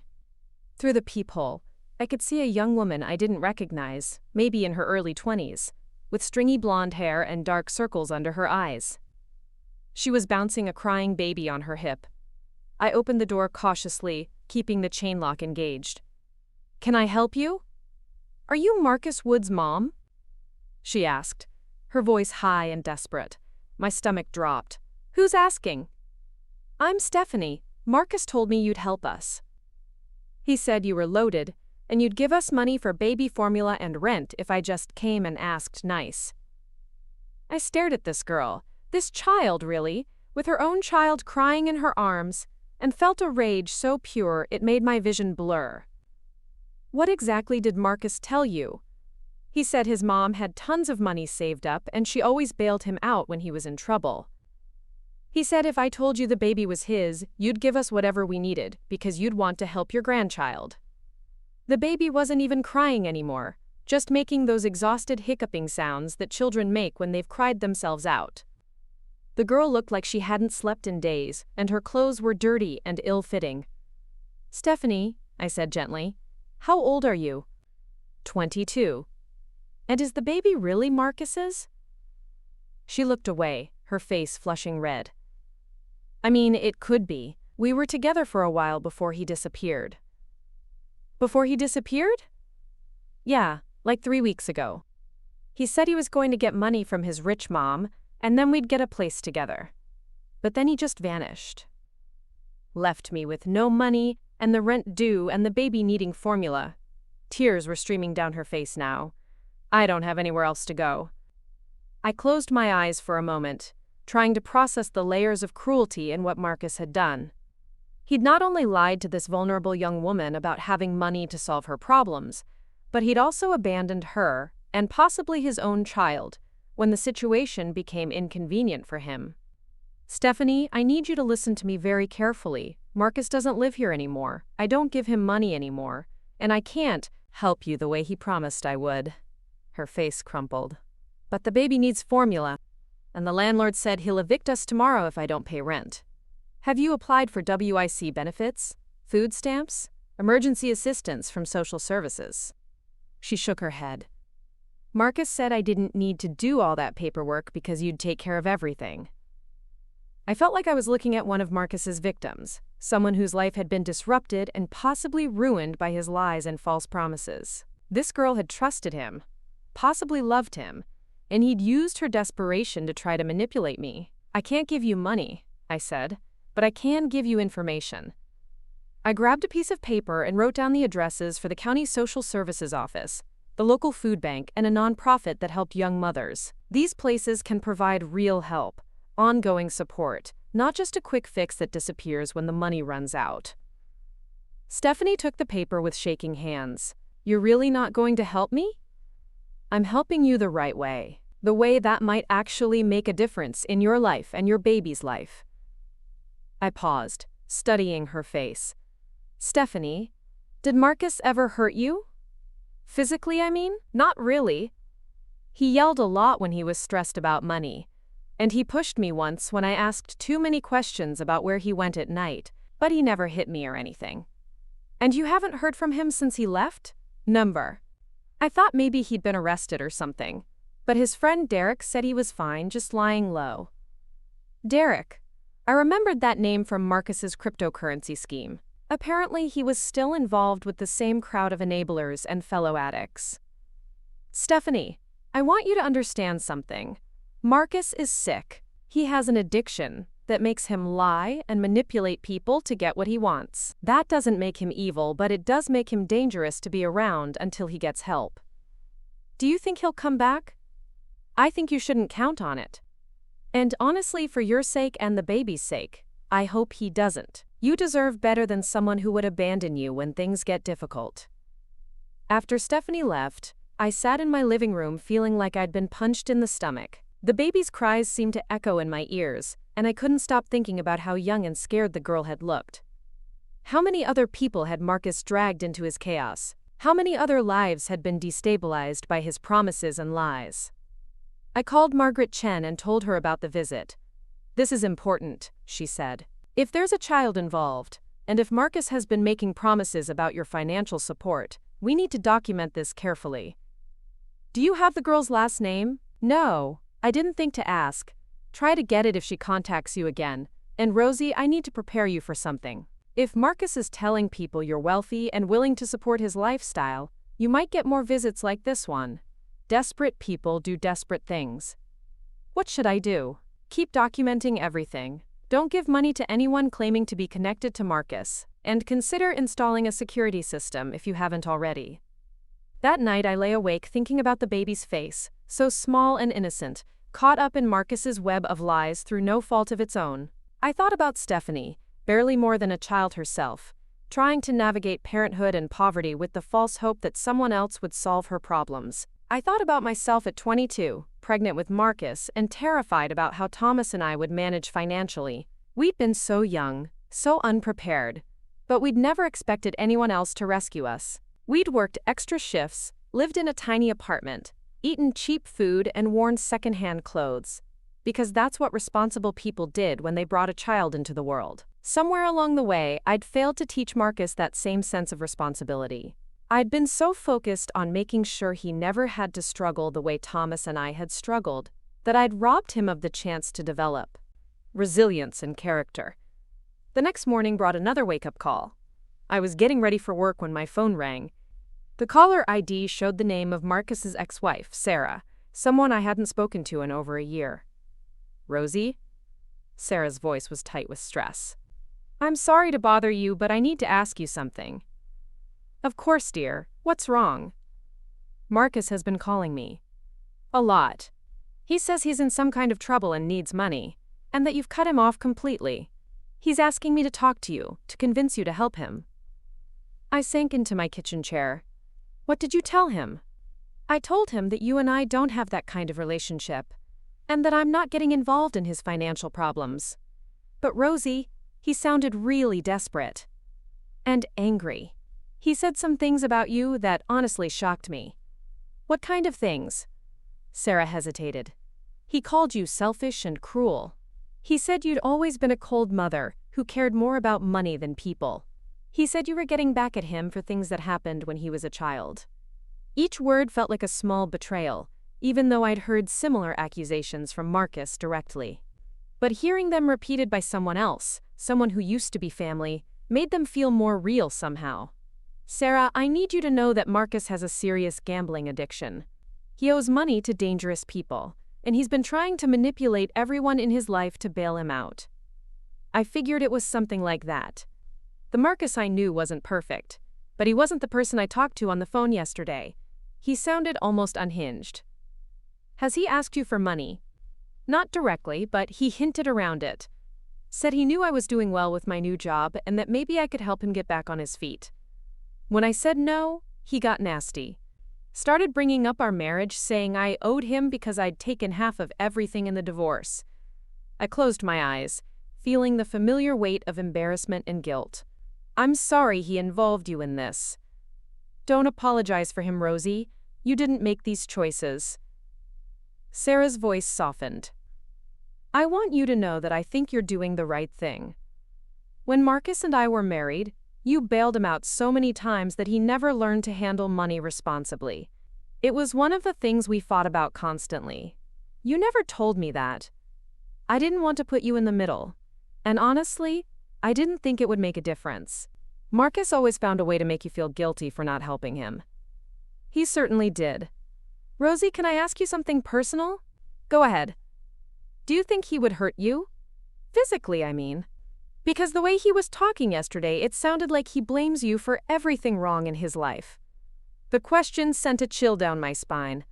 Through the peephole, I could see a young woman I didn't recognize, maybe in her early 20s, with stringy blonde hair and dark circles under her eyes. She was bouncing a crying baby on her hip. I opened the door cautiously, keeping the chain lock engaged. "Can I help you? Are you Marcus Wood's mom?" she asked, her voice high and desperate. My stomach dropped. "Who's asking?" "I'm Stephanie. Marcus told me you'd help us. He said you were loaded, and you'd give us money for baby formula and rent if I just came and asked nice." I stared at this girl, this child really, with her own child crying in her arms, and felt a rage so pure it made my vision blur. "What exactly did Marcus tell you?" "He said his mom had tons of money saved up and she always bailed him out when he was in trouble. He said if I told you the baby was his, you'd give us whatever we needed because you'd want to help your grandchild." The baby wasn't even crying anymore, just making those exhausted hiccuping sounds that children make when they've cried themselves out. The girl looked like she hadn't slept in days, and her clothes were dirty and ill-fitting. "Stephanie," I said gently, "how old are you?" 22. "And is the baby really Marcus's?" She looked away, her face flushing red. "I mean, it could be. We were together for a while before he disappeared." "Before he disappeared?" "Yeah, like 3 weeks ago. He said he was going to get money from his rich mom, and then we'd get a place together. But then he just vanished. Left me with no money, and the rent due, and the baby needing formula." Tears were streaming down her face now. "I don't have anywhere else to go." I closed my eyes for a moment, trying to process the layers of cruelty in what Marcus had done. He'd not only lied to this vulnerable young woman about having money to solve her problems, but he'd also abandoned her, and possibly his own child, when the situation became inconvenient for him. "Stephanie, I need you to listen to me very carefully. Marcus doesn't live here anymore. I don't give him money anymore, and I can't help you the way he promised I would." Her face crumpled. "But the baby needs formula, and the landlord said he'll evict us tomorrow if I don't pay rent." Have you applied for WIC benefits, food stamps, emergency assistance from social services? She shook her head. Marcus said I didn't need to do all that paperwork because you'd take care of everything. I felt like I was looking at one of Marcus's victims, someone whose life had been disrupted and possibly ruined by his lies and false promises. This girl had trusted him, possibly loved him, and he'd used her desperation to try to manipulate me. I can't give you money, I said, but I can give you information. I grabbed a piece of paper and wrote down the addresses for the county social services office, the local food bank, and a nonprofit that helped young mothers. These places can provide real help, ongoing support, not just a quick fix that disappears when the money runs out. Stephanie took the paper with shaking hands. You're really not going to help me? I'm helping you the right way. The way that might actually make a difference in your life and your baby's life. I paused, studying her face. Stephanie, did Marcus ever hurt you? Physically, I mean? Not really. He yelled a lot when he was stressed about money. And he pushed me once when I asked too many questions about where he went at night, but he never hit me or anything. And you haven't heard from him since he left? Number. I thought maybe he'd been arrested or something, but his friend Derek said he was fine, just lying low. Derek. I remembered that name from Marcus's cryptocurrency scheme. Apparently, he was still involved with the same crowd of enablers and fellow addicts. Stephanie, I want you to understand something. Marcus is sick. He has an addiction that makes him lie and manipulate people to get what he wants. That doesn't make him evil, but it does make him dangerous to be around until he gets help. Do you think he'll come back? I think you shouldn't count on it. And honestly, for your sake and the baby's sake, I hope he doesn't. You deserve better than someone who would abandon you when things get difficult. After Stephanie left, I sat in my living room feeling like I'd been punched in the stomach. The baby's cries seemed to echo in my ears, and I couldn't stop thinking about how young and scared the girl had looked. How many other people had Marcus dragged into his chaos? How many other lives had been destabilized by his promises and lies? I called Margaret Chen and told her about the visit. This is important, she said. If there's a child involved, and if Marcus has been making promises about your financial support, we need to document this carefully. Do you have the girl's last name? No, I didn't think to ask. Try to get it if she contacts you again. And Rosie, I need to prepare you for something. If Marcus is telling people you're wealthy and willing to support his lifestyle, you might get more visits like this one. Desperate people do desperate things. What should I do? Keep documenting everything. Don't give money to anyone claiming to be connected to Marcus, and consider installing a security system if you haven't already. That night I lay awake thinking about the baby's face, so small and innocent, caught up in Marcus's web of lies through no fault of its own. I thought about Stephanie, barely more than a child herself, trying to navigate parenthood and poverty with the false hope that someone else would solve her problems. I thought about myself at 22, pregnant with Marcus, and terrified about how Thomas and I would manage financially. We'd been so young, so unprepared, but we'd never expected anyone else to rescue us. We'd worked extra shifts, lived in a tiny apartment, eaten cheap food, and worn secondhand clothes, because that's what responsible people did when they brought a child into the world. Somewhere along the way, I'd failed to teach Marcus that same sense of responsibility. I'd been so focused on making sure he never had to struggle the way Thomas and I had struggled, that I'd robbed him of the chance to develop resilience and character. The next morning brought another wake-up call. I was getting ready for work when my phone rang. The caller ID showed the name of Marcus's ex-wife, Sarah, someone I hadn't spoken to in over a year. Rosie? Sarah's voice was tight with stress. I'm sorry to bother you, but I need to ask you something. Of course, dear. What's wrong? Marcus has been calling me. A lot. He says he's in some kind of trouble and needs money, and that you've cut him off completely. He's asking me to talk to you, to convince you to help him. I sank into my kitchen chair. What did you tell him? I told him that you and I don't have that kind of relationship, and that I'm not getting involved in his financial problems. But Rosie, he sounded really desperate. And angry. He said some things about you that honestly shocked me. What kind of things? Sarah hesitated. He called you selfish and cruel. He said you'd always been a cold mother, who cared more about money than people. He said you were getting back at him for things that happened when he was a child. Each word felt like a small betrayal, even though I'd heard similar accusations from Marcus directly. But hearing them repeated by someone else, someone who used to be family, made them feel more real somehow. Sarah, I need you to know that Marcus has a serious gambling addiction. He owes money to dangerous people, and he's been trying to manipulate everyone in his life to bail him out. I figured it was something like that. The Marcus I knew wasn't perfect, but he wasn't the person I talked to on the phone yesterday. He sounded almost unhinged. Has he asked you for money? Not directly, but he hinted around it. Said he knew I was doing well with my new job and that maybe I could help him get back on his feet. When I said no, he got nasty. Started bringing up our marriage, saying I owed him because I'd taken half of everything in the divorce. I closed my eyes, feeling the familiar weight of embarrassment and guilt. I'm sorry he involved you in this. Don't apologize for him, Rosie. You didn't make these choices. Sarah's voice softened. I want you to know that I think you're doing the right thing. When Marcus and I were married, you bailed him out so many times that he never learned to handle money responsibly. It was one of the things we fought about constantly. You never told me that. I didn't want to put you in the middle. And honestly, I didn't think it would make a difference. Marcus always found a way to make you feel guilty for not helping him. He certainly did. Rosie, can I ask you something personal? Go ahead. Do you think he would hurt you? Physically, I mean. Because the way he was talking yesterday, it sounded like he blames you for everything wrong in his life. The question sent a chill down my spine.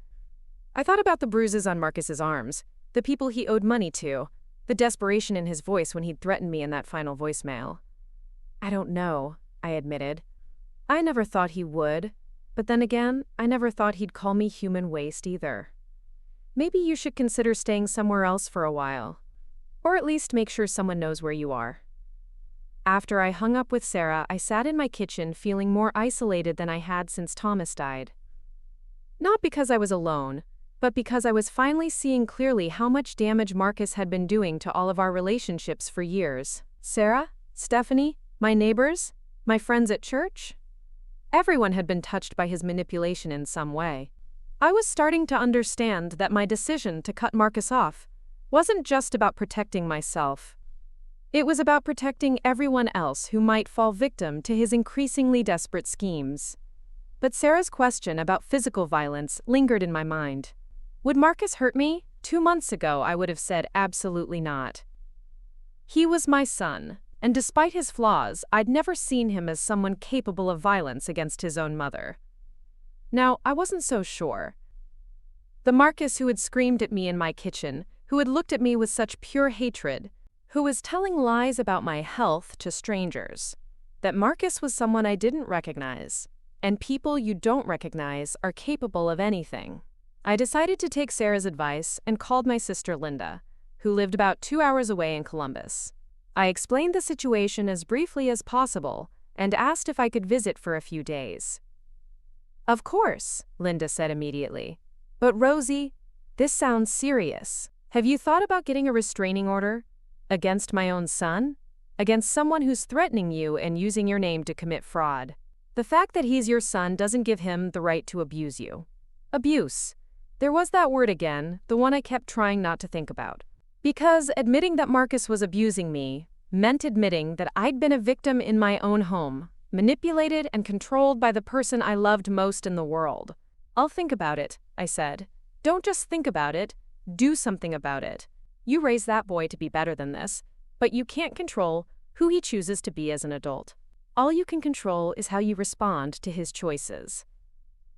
I thought about the bruises on Marcus's arms, the people he owed money to, the desperation in his voice when he'd threatened me in that final voicemail. I don't know, I admitted. I never thought he would, but then again, I never thought he'd call me human waste either. Maybe you should consider staying somewhere else for a while. Or at least make sure someone knows where you are. After I hung up with Sarah, I sat in my kitchen feeling more isolated than I had since Thomas died. Not because I was alone, but because I was finally seeing clearly how much damage Marcus had been doing to all of our relationships for years. Sarah, Stephanie, my neighbors, my friends at church. Everyone had been touched by his manipulation in some way. I was starting to understand that my decision to cut Marcus off wasn't just about protecting myself. It was about protecting everyone else who might fall victim to his increasingly desperate schemes. But Sarah's question about physical violence lingered in my mind. Would Marcus hurt me? 2 months ago, I would have said absolutely not. He was my son, and despite his flaws, I'd never seen him as someone capable of violence against his own mother. Now, I wasn't so sure. The Marcus who had screamed at me in my kitchen, who had looked at me with such pure hatred, who was telling lies about my health to strangers. That Marcus was someone I didn't recognize, and people you don't recognize are capable of anything. I decided to take Sarah's advice and called my sister Linda, who lived about 2 hours away in Columbus. I explained the situation as briefly as possible and asked if I could visit for a few days. Of course, Linda said immediately. But Rosie, this sounds serious. Have you thought about getting a restraining order? Against my own son? Against someone who's threatening you and using your name to commit fraud. The fact that he's your son doesn't give him the right to abuse you. Abuse. There was that word again, the one I kept trying not to think about. Because admitting that Marcus was abusing me meant admitting that I'd been a victim in my own home, manipulated and controlled by the person I loved most in the world. I'll think about it, I said. Don't just think about it, do something about it. You raised that boy to be better than this, but you can't control who he chooses to be as an adult. All you can control is how you respond to his choices.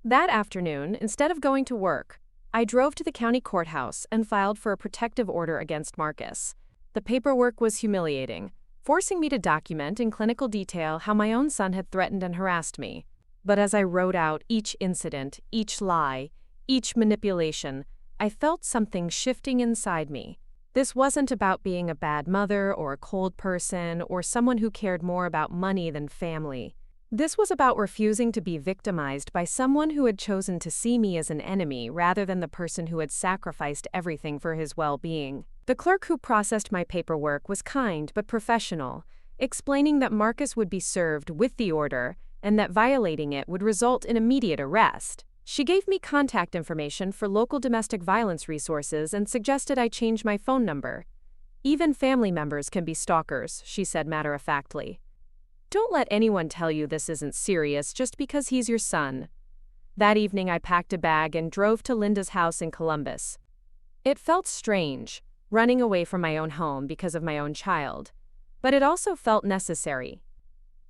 That afternoon, instead of going to work, I drove to the county courthouse and filed for a protective order against Marcus. The paperwork was humiliating, forcing me to document in clinical detail how my own son had threatened and harassed me. But as I wrote out each incident, each lie, each manipulation, I felt something shifting inside me. This wasn't about being a bad mother or a cold person or someone who cared more about money than family. This was about refusing to be victimized by someone who had chosen to see me as an enemy rather than the person who had sacrificed everything for his well-being. The clerk who processed my paperwork was kind but professional, explaining that Marcus would be served with the order and that violating it would result in immediate arrest. She gave me contact information for local domestic violence resources and suggested I change my phone number. Even family members can be stalkers, she said matter-of-factly. Don't let anyone tell you this isn't serious just because he's your son. That evening I packed a bag and drove to Linda's house in Columbus. It felt strange, running away from my own home because of my own child, but it also felt necessary.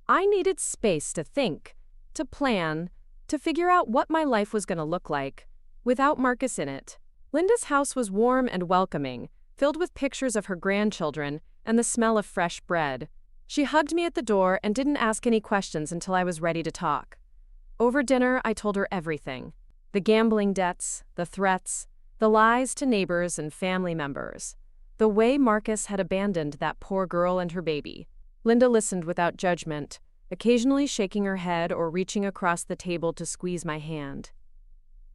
I needed space to think, to plan, to figure out what my life was going to look like, without Marcus in it. Linda's house was warm and welcoming, filled with pictures of her grandchildren and the smell of fresh bread. She hugged me at the door and didn't ask any questions until I was ready to talk. Over dinner, I told her everything. The gambling debts, the threats, the lies to neighbors and family members. The way Marcus had abandoned that poor girl and her baby. Linda listened without judgment, occasionally shaking her head or reaching across the table to squeeze my hand.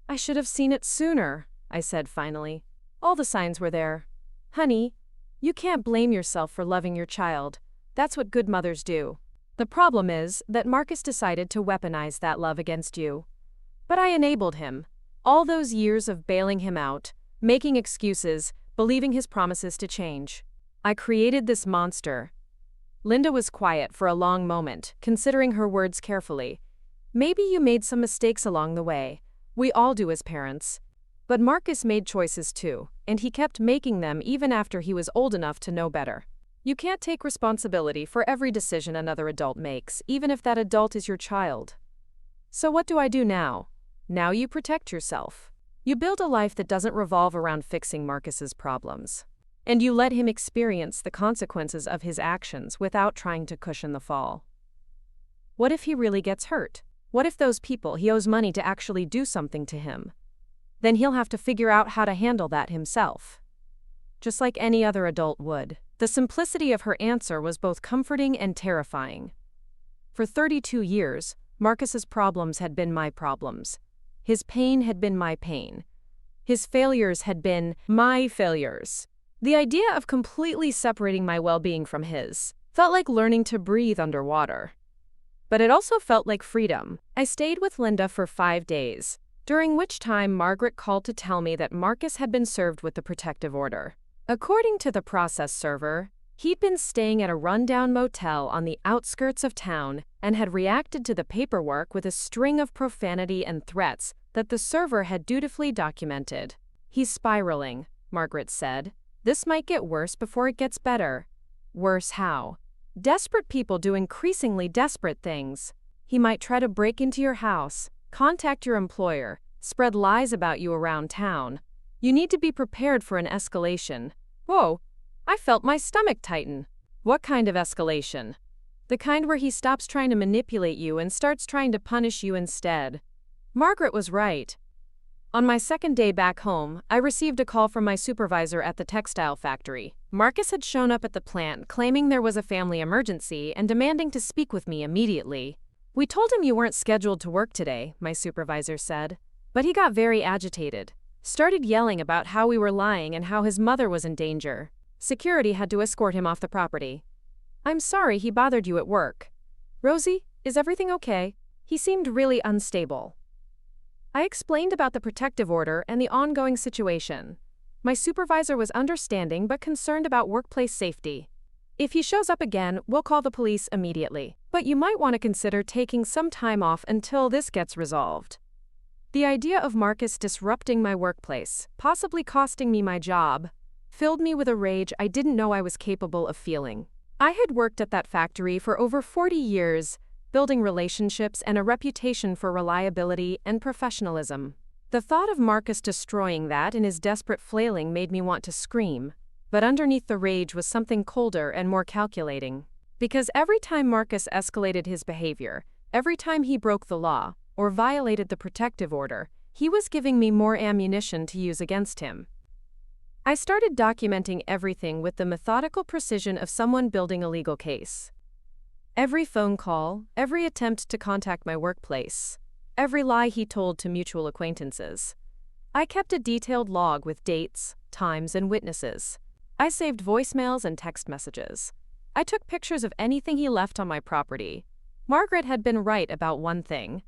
I should have seen it sooner, I said finally. All the signs were there. Honey, you can't blame yourself for loving your child. That's what good mothers do. The problem is that Marcus decided to weaponize that love against you. But I enabled him. All those years of bailing him out, making excuses, believing his promises to change. I created this monster. Linda was quiet for a long moment, considering her words carefully. Maybe you made some mistakes along the way. We all do as parents. But Marcus made choices too, and he kept making them even after he was old enough to know better. You can't take responsibility for every decision another adult makes, even if that adult is your child. So what do I do now? Now you protect yourself. You build a life that doesn't revolve around fixing Marcus's problems. And you let him experience the consequences of his actions without trying to cushion the fall. What if he really gets hurt? What if those people he owes money to actually do something to him? Then he'll have to figure out how to handle that himself. Just like any other adult would. The simplicity of her answer was both comforting and terrifying. For 32 years, Marcus's problems had been my problems. His pain had been my pain. His failures had been my failures. The idea of completely separating my well-being from his felt like learning to breathe underwater. But it also felt like freedom. I stayed with Linda for 5 days, during which time Margaret called to tell me that Marcus had been served with the protective order. According to the process server, he'd been staying at a rundown motel on the outskirts of town and had reacted to the paperwork with a string of profanity and threats that the server had dutifully documented. He's spiraling, Margaret said. This might get worse before it gets better. Worse how? Desperate people do increasingly desperate things. He might try to break into your house, contact your employer, spread lies about you around town. You need to be prepared for an escalation. Whoa, I felt my stomach tighten. What kind of escalation? The kind where he stops trying to manipulate you and starts trying to punish you instead. Margaret was right. On my second day back home, I received a call from my supervisor at the textile factory. Marcus had shown up at the plant claiming there was a family emergency and demanding to speak with me immediately. We told him you weren't scheduled to work today, my supervisor said. But he got very agitated. Started yelling about how we were lying and how his mother was in danger. Security had to escort him off the property. I'm sorry he bothered you at work. Rosie, is everything okay? He seemed really unstable. I explained about the protective order and the ongoing situation. My supervisor was understanding but concerned about workplace safety. If he shows up again, we'll call the police immediately. But you might want to consider taking some time off until this gets resolved. The idea of Marcus disrupting my workplace, possibly costing me my job, filled me with a rage I didn't know I was capable of feeling. I had worked at that factory for over 40 years, building relationships and a reputation for reliability and professionalism. The thought of Marcus destroying that in his desperate flailing made me want to scream, but underneath the rage was something colder and more calculating. Because every time Marcus escalated his behavior, every time he broke the law, or violated the protective order, he was giving me more ammunition to use against him. I started documenting everything with the methodical precision of someone building a legal case. Every phone call, every attempt to contact my workplace, every lie he told to mutual acquaintances. I kept a detailed log with dates, times, and witnesses. I saved voicemails and text messages. I took pictures of anything he left on my property. Margaret had been right about one thing.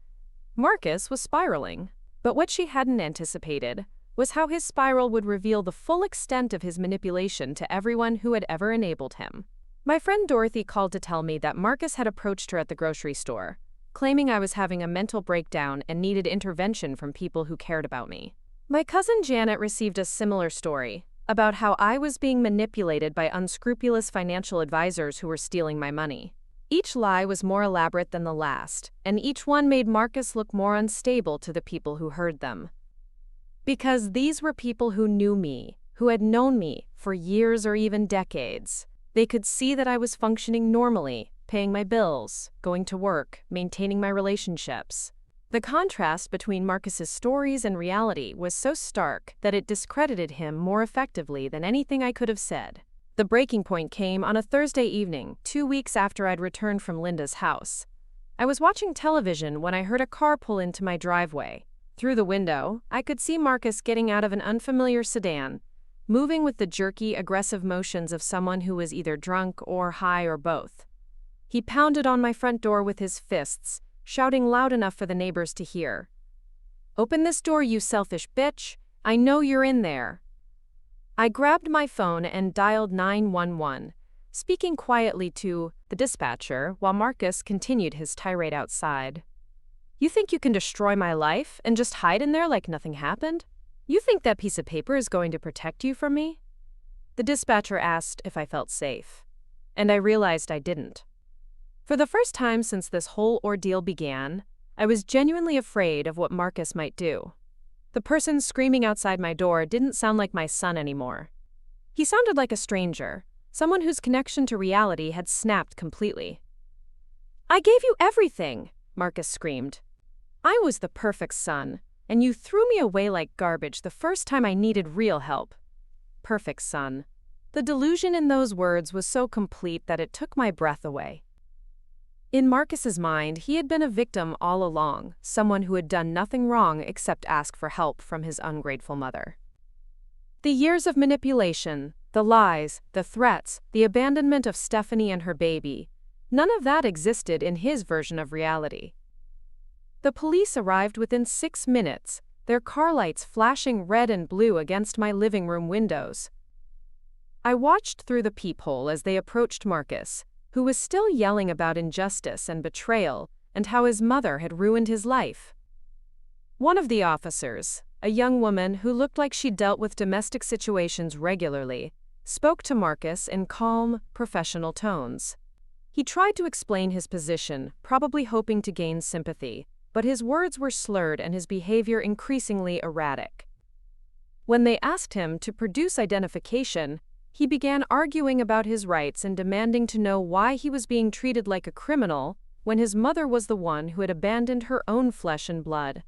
Marcus was spiraling. But what she hadn't anticipated was how his spiral would reveal the full extent of his manipulation to everyone who had ever enabled him. My friend Dorothy called to tell me that Marcus had approached her at the grocery store, claiming I was having a mental breakdown and needed intervention from people who cared about me. My cousin Janet received a similar story about how I was being manipulated by unscrupulous financial advisors who were stealing my money. Each lie was more elaborate than the last, and each one made Marcus look more unstable to the people who heard them. Because these were people who knew me, who had known me for years or even decades. They could see that I was functioning normally, paying my bills, going to work, maintaining my relationships. The contrast between Marcus's stories and reality was so stark that it discredited him more effectively than anything I could have said. The breaking point came on a Thursday evening, 2 weeks after I'd returned from Linda's house. I was watching television when I heard a car pull into my driveway. Through the window, I could see Marcus getting out of an unfamiliar sedan, moving with the jerky, aggressive motions of someone who was either drunk or high or both. He pounded on my front door with his fists, shouting loud enough for the neighbors to hear. "Open this door, you selfish bitch! I know you're in there!" I grabbed my phone and dialed 911, speaking quietly to the dispatcher while Marcus continued his tirade outside. "You think you can destroy my life and just hide in there like nothing happened? You think that piece of paper is going to protect you from me?" The dispatcher asked if I felt safe, and I realized I didn't. For the first time since this whole ordeal began, I was genuinely afraid of what Marcus might do. The person screaming outside my door didn't sound like my son anymore. He sounded like a stranger, someone whose connection to reality had snapped completely. "I gave you everything," Marcus screamed. "I was the perfect son, and you threw me away like garbage the first time I needed real help." Perfect son. The delusion in those words was so complete that it took my breath away. In Marcus's mind, he had been a victim all along, someone who had done nothing wrong except ask for help from his ungrateful mother. The years of manipulation, the lies, the threats, the abandonment of Stephanie and her baby, none of that existed in his version of reality. The police arrived within 6 minutes, their car lights flashing red and blue against my living room windows. I watched through the peephole as they approached Marcus, who was still yelling about injustice and betrayal and how his mother had ruined his life. One of the officers, a young woman who looked like she dealt with domestic situations regularly, spoke to Marcus in calm, professional tones. He tried to explain his position, probably hoping to gain sympathy, but his words were slurred and his behavior increasingly erratic. When they asked him to produce identification, he began arguing about his rights and demanding to know why he was being treated like a criminal when his mother was the one who had abandoned her own flesh and blood.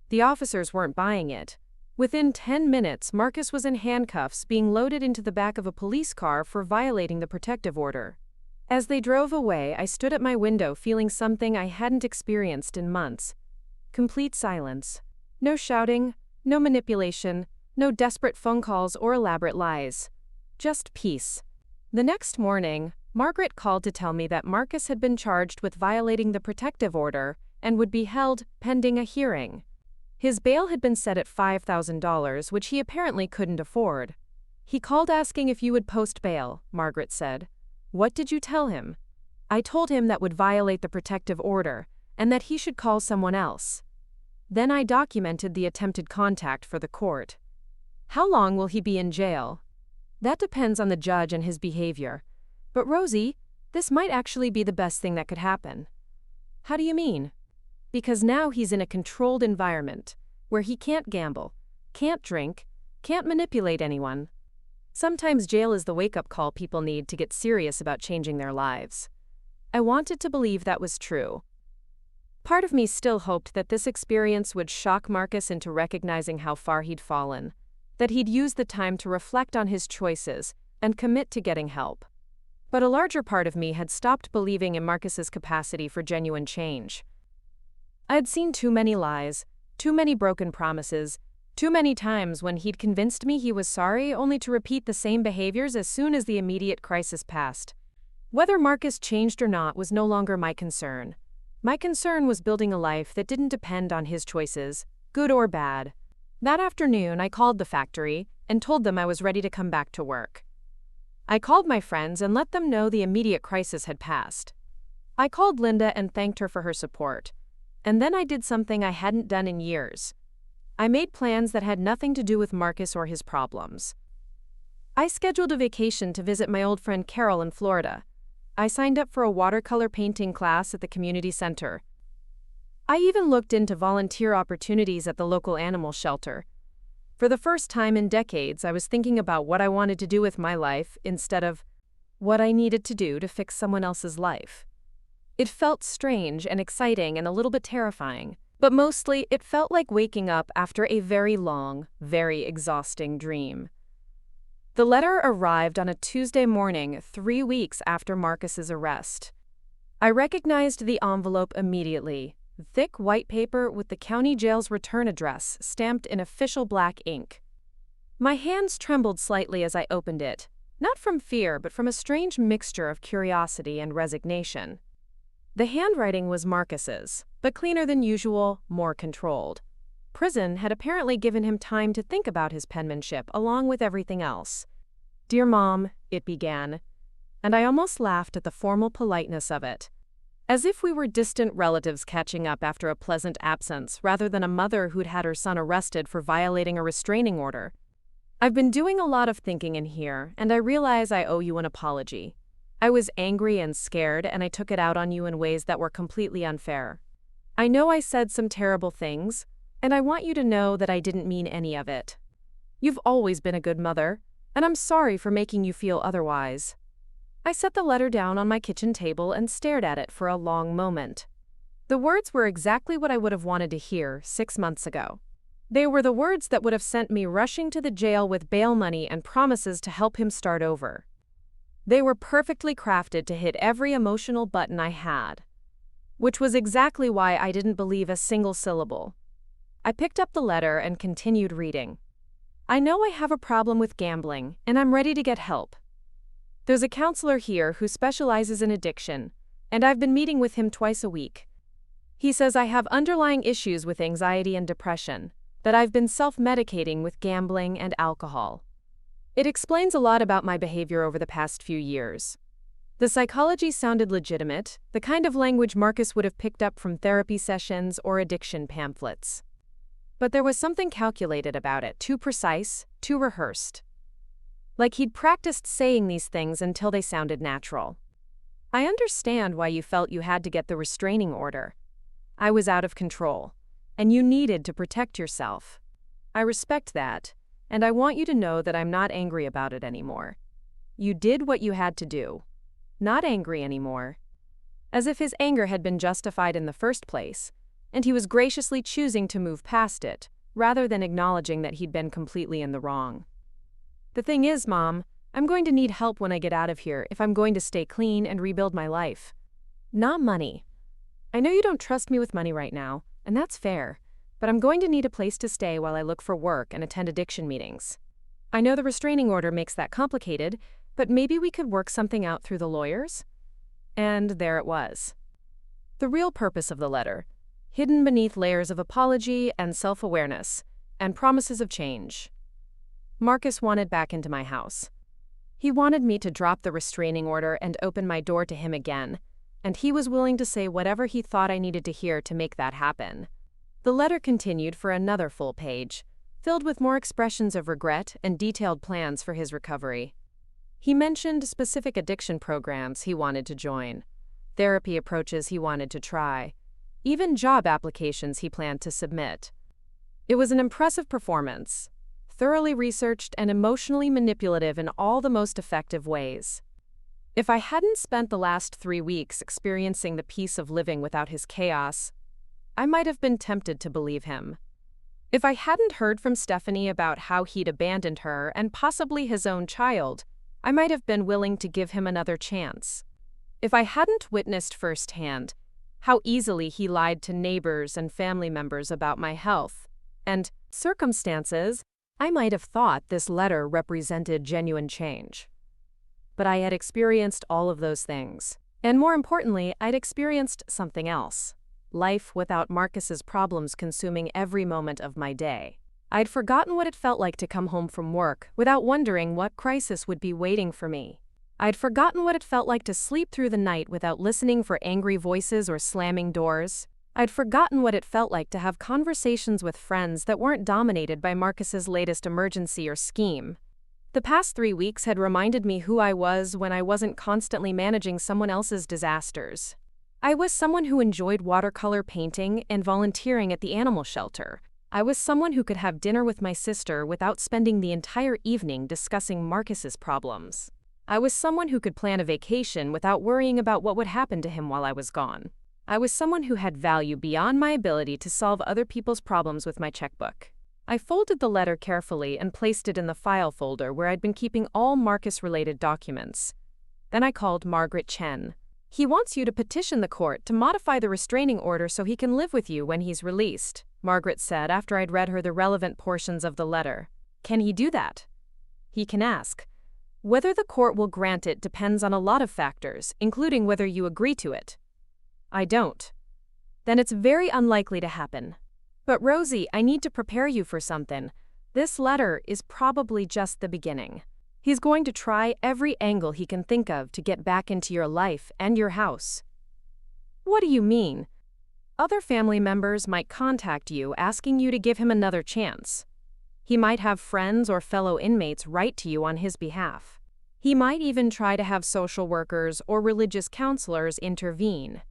The officers weren't buying it. Within 10 minutes, Marcus was in handcuffs being loaded into the back of a police car for violating the protective order. As they drove away, I stood at my window feeling something I hadn't experienced in months. Complete silence. No shouting, no manipulation, no desperate phone calls or elaborate lies. Just peace. The next morning, Margaret called to tell me that Marcus had been charged with violating the protective order and would be held pending a hearing. His bail had been set at $5,000, which he apparently couldn't afford. "He called asking if you would post bail," Margaret said. "What did you tell him?" "I told him that would violate the protective order and that he should call someone else. Then I documented the attempted contact for the court." "How long will he be in jail?" "That depends on the judge and his behavior. But Rosie, this might actually be the best thing that could happen." "How do you mean?" "Because now he's in a controlled environment, where he can't gamble, can't drink, can't manipulate anyone. Sometimes jail is the wake-up call people need to get serious about changing their lives." I wanted to believe that was true. Part of me still hoped that this experience would shock Marcus into recognizing how far he'd fallen, that he'd use the time to reflect on his choices and commit to getting help. But a larger part of me had stopped believing in Marcus's capacity for genuine change. I had seen too many lies, too many broken promises, Too many times when he'd convinced me he was sorry, only to repeat the same behaviors as soon as the immediate crisis passed. Whether Marcus changed or not was no longer my concern. My concern was building a life that didn't depend on his choices, good or bad. That afternoon, I called the factory and told them I was ready to come back to work. I called my friends and let them know the immediate crisis had passed. I called Linda and thanked her for her support. And then I did something I hadn't done in years. I made plans that had nothing to do with Marcus or his problems. I scheduled a vacation to visit my old friend Carol in Florida. I signed up for a watercolor painting class at the community center. I even looked into volunteer opportunities at the local animal shelter. For the first time in decades, I was thinking about what I wanted to do with my life instead of what I needed to do to fix someone else's life. It felt strange and exciting and a little bit terrifying, but mostly it felt like waking up after a very long, very exhausting dream. The letter arrived on a Tuesday morning, 3 weeks after Marcus's arrest. I recognized the envelope immediately. Thick white paper with the county jail's return address stamped in official black ink. My hands trembled slightly as I opened it, not from fear but from a strange mixture of curiosity and resignation. The handwriting was Marcus's, but cleaner than usual, more controlled. Prison had apparently given him time to think about his penmanship along with everything else. "Dear Mom," it began, and I almost laughed at the formal politeness of it. As if we were distant relatives catching up after a pleasant absence, rather than a mother who'd had her son arrested for violating a restraining order. "I've been doing a lot of thinking in here, and I realize I owe you an apology. I was angry and scared, and I took it out on you in ways that were completely unfair. I know I said some terrible things, and I want you to know that I didn't mean any of it. You've always been a good mother, and I'm sorry for making you feel otherwise." I set the letter down on my kitchen table and stared at it for a long moment. The words were exactly what I would have wanted to hear 6 months ago. They were the words that would have sent me rushing to the jail with bail money and promises to help him start over. They were perfectly crafted to hit every emotional button I had. Which was exactly why I didn't believe a single syllable. I picked up the letter and continued reading. "I know I have a problem with gambling, and I'm ready to get help. There's a counselor here who specializes in addiction, and I've been meeting with him twice a week. He says I have underlying issues with anxiety and depression, that I've been self-medicating with gambling and alcohol. It explains a lot about my behavior over the past few years." The psychology sounded legitimate, the kind of language Marcus would have picked up from therapy sessions or addiction pamphlets. But there was something calculated about it, too precise, too rehearsed. Like he'd practiced saying these things until they sounded natural. "I understand why you felt you had to get the restraining order. I was out of control, and you needed to protect yourself. I respect that, and I want you to know that I'm not angry about it anymore. You did what you had to do. Not angry anymore." As if his anger had been justified in the first place, and he was graciously choosing to move past it, rather than acknowledging that he'd been completely in the wrong. "The thing is, Mom, I'm going to need help when I get out of here if I'm going to stay clean and rebuild my life. Not money. I know you don't trust me with money right now, and that's fair, but I'm going to need a place to stay while I look for work and attend addiction meetings. I know the restraining order makes that complicated, but maybe we could work something out through the lawyers?" And there it was. The real purpose of the letter, hidden beneath layers of apology and self-awareness, and promises of change. Marcus wanted back into my house. He wanted me to drop the restraining order and open my door to him again, and he was willing to say whatever he thought I needed to hear to make that happen. The letter continued for another full page, filled with more expressions of regret and detailed plans for his recovery. He mentioned specific addiction programs he wanted to join, therapy approaches he wanted to try, even job applications he planned to submit. It was an impressive performance, thoroughly researched and emotionally manipulative in all the most effective ways. If I hadn't spent the last 3 weeks experiencing the peace of living without his chaos, I might have been tempted to believe him. If I hadn't heard from Stephanie about how he'd abandoned her and possibly his own child, I might have been willing to give him another chance. If I hadn't witnessed firsthand how easily he lied to neighbors and family members about my health, and Circumstances, I might have thought this letter represented genuine change. But I had experienced all of those things. And more importantly, I'd experienced something else. Life without Marcus's problems consuming every moment of my day. I'd forgotten what it felt like to come home from work without wondering what crisis would be waiting for me. I'd forgotten what it felt like to sleep through the night without listening for angry voices or slamming doors. I'd forgotten what it felt like to have conversations with friends that weren't dominated by Marcus's latest emergency or scheme. The past 3 weeks had reminded me who I was when I wasn't constantly managing someone else's disasters. I was someone who enjoyed watercolor painting and volunteering at the animal shelter. I was someone who could have dinner with my sister without spending the entire evening discussing Marcus's problems. I was someone who could plan a vacation without worrying about what would happen to him while I was gone. I was someone who had value beyond my ability to solve other people's problems with my checkbook. I folded the letter carefully and placed it in the file folder where I'd been keeping all Marcus-related documents. Then I called Margaret Chen. "He wants you to petition the court to modify the restraining order so he can live with you when he's released," Margaret said after I'd read her the relevant portions of the letter. "Can he do that?" "He can ask. Whether the court will grant it depends on a lot of factors, including whether you agree to it." "I don't." "Then it's very unlikely to happen." "But Rosie, I need to prepare you for something. This letter is probably just the beginning. He's going to try every angle he can think of to get back into your life and your house." "What do you mean?" "Other family members might contact you asking you to give him another chance. He might have friends or fellow inmates write to you on his behalf. He might even try to have social workers or religious counselors intervene.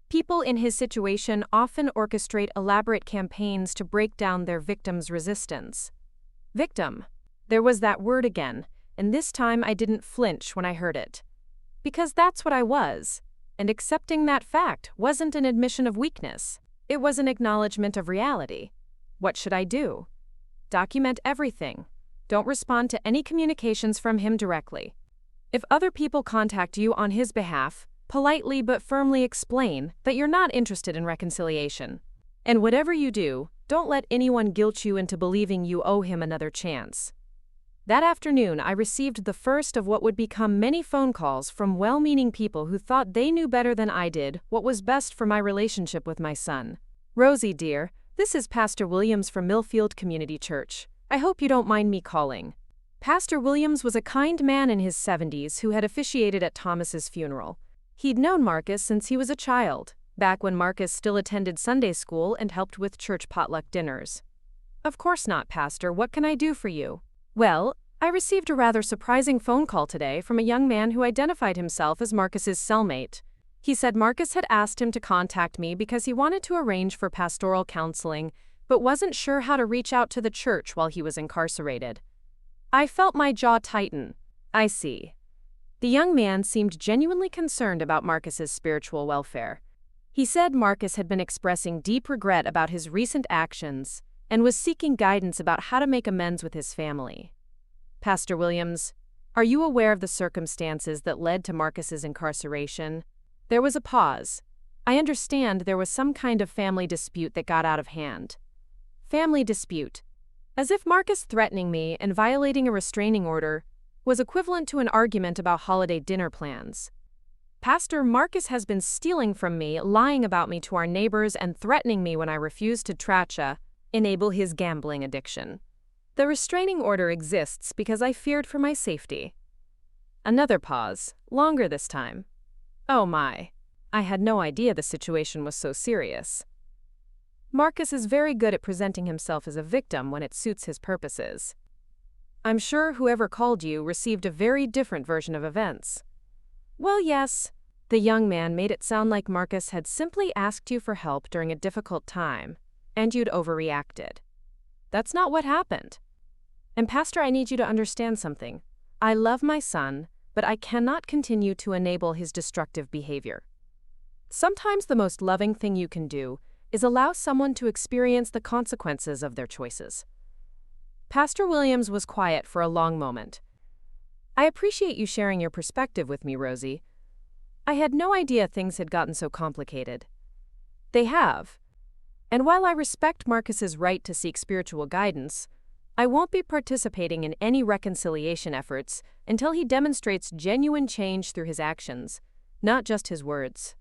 People in his situation often orchestrate elaborate campaigns to break down their victims' resistance." Victim. There was that word again, and this time I didn't flinch when I heard it. Because that's what I was, and accepting that fact wasn't an admission of weakness. It was an acknowledgement of reality. What should I do? Document everything. Don't respond to any communications from him directly. If other people contact you on his behalf, politely but firmly explain that you're not interested in reconciliation. And whatever you do, don't let anyone guilt you into believing you owe him another chance. That afternoon, I received the first of what would become many phone calls from well-meaning people who thought they knew better than I did what was best for my relationship with my son. "Rosie, dear, this is Pastor Williams from Millfield Community Church. I hope you don't mind me calling." Pastor Williams was a kind man in his 70s who had officiated at Thomas's funeral. He'd known Marcus since he was a child, back when Marcus still attended Sunday school and helped with church potluck dinners. "Of course not, Pastor. What can I do for you?" "Well, I received a rather surprising phone call today from a young man who identified himself as Marcus's cellmate. He said Marcus had asked him to contact me because he wanted to arrange for pastoral counseling, but wasn't sure how to reach out to the church while he was incarcerated." I felt my jaw tighten. I see. The young man seemed genuinely concerned about Marcus's spiritual welfare. He said Marcus had been expressing deep regret about his recent actions and was seeking guidance about how to make amends with his family. "Pastor Williams, are you aware of the circumstances that led to Marcus's incarceration?" There was a pause. "I understand there was some kind of family dispute that got out of hand." Family dispute. As if Marcus threatening me and violating a restraining order was equivalent to an argument about holiday dinner plans. "Pastor, Marcus has been stealing from me, lying about me to our neighbors, and threatening me when I refuse to enable his gambling addiction. The restraining order exists because I feared for my safety." Another pause, longer this time. "Oh my. I had no idea the situation was so serious." Marcus is very good at presenting himself as a victim when it suits his purposes. "I'm sure whoever called you received a very different version of events." "Well, yes." The young man made it sound like Marcus had simply asked you for help during a difficult time, and you'd overreacted. "That's not what happened. And Pastor, I need you to understand something. I love my son, but I cannot continue to enable his destructive behavior. Sometimes the most loving thing you can do is allow someone to experience the consequences of their choices." Pastor Williams was quiet for a long moment. "I appreciate you sharing your perspective with me, Rosie. I had no idea things had gotten so complicated." "They have. And while I respect Marcus's right to seek spiritual guidance, I won't be participating in any reconciliation efforts until he demonstrates genuine change through his actions, not just his words.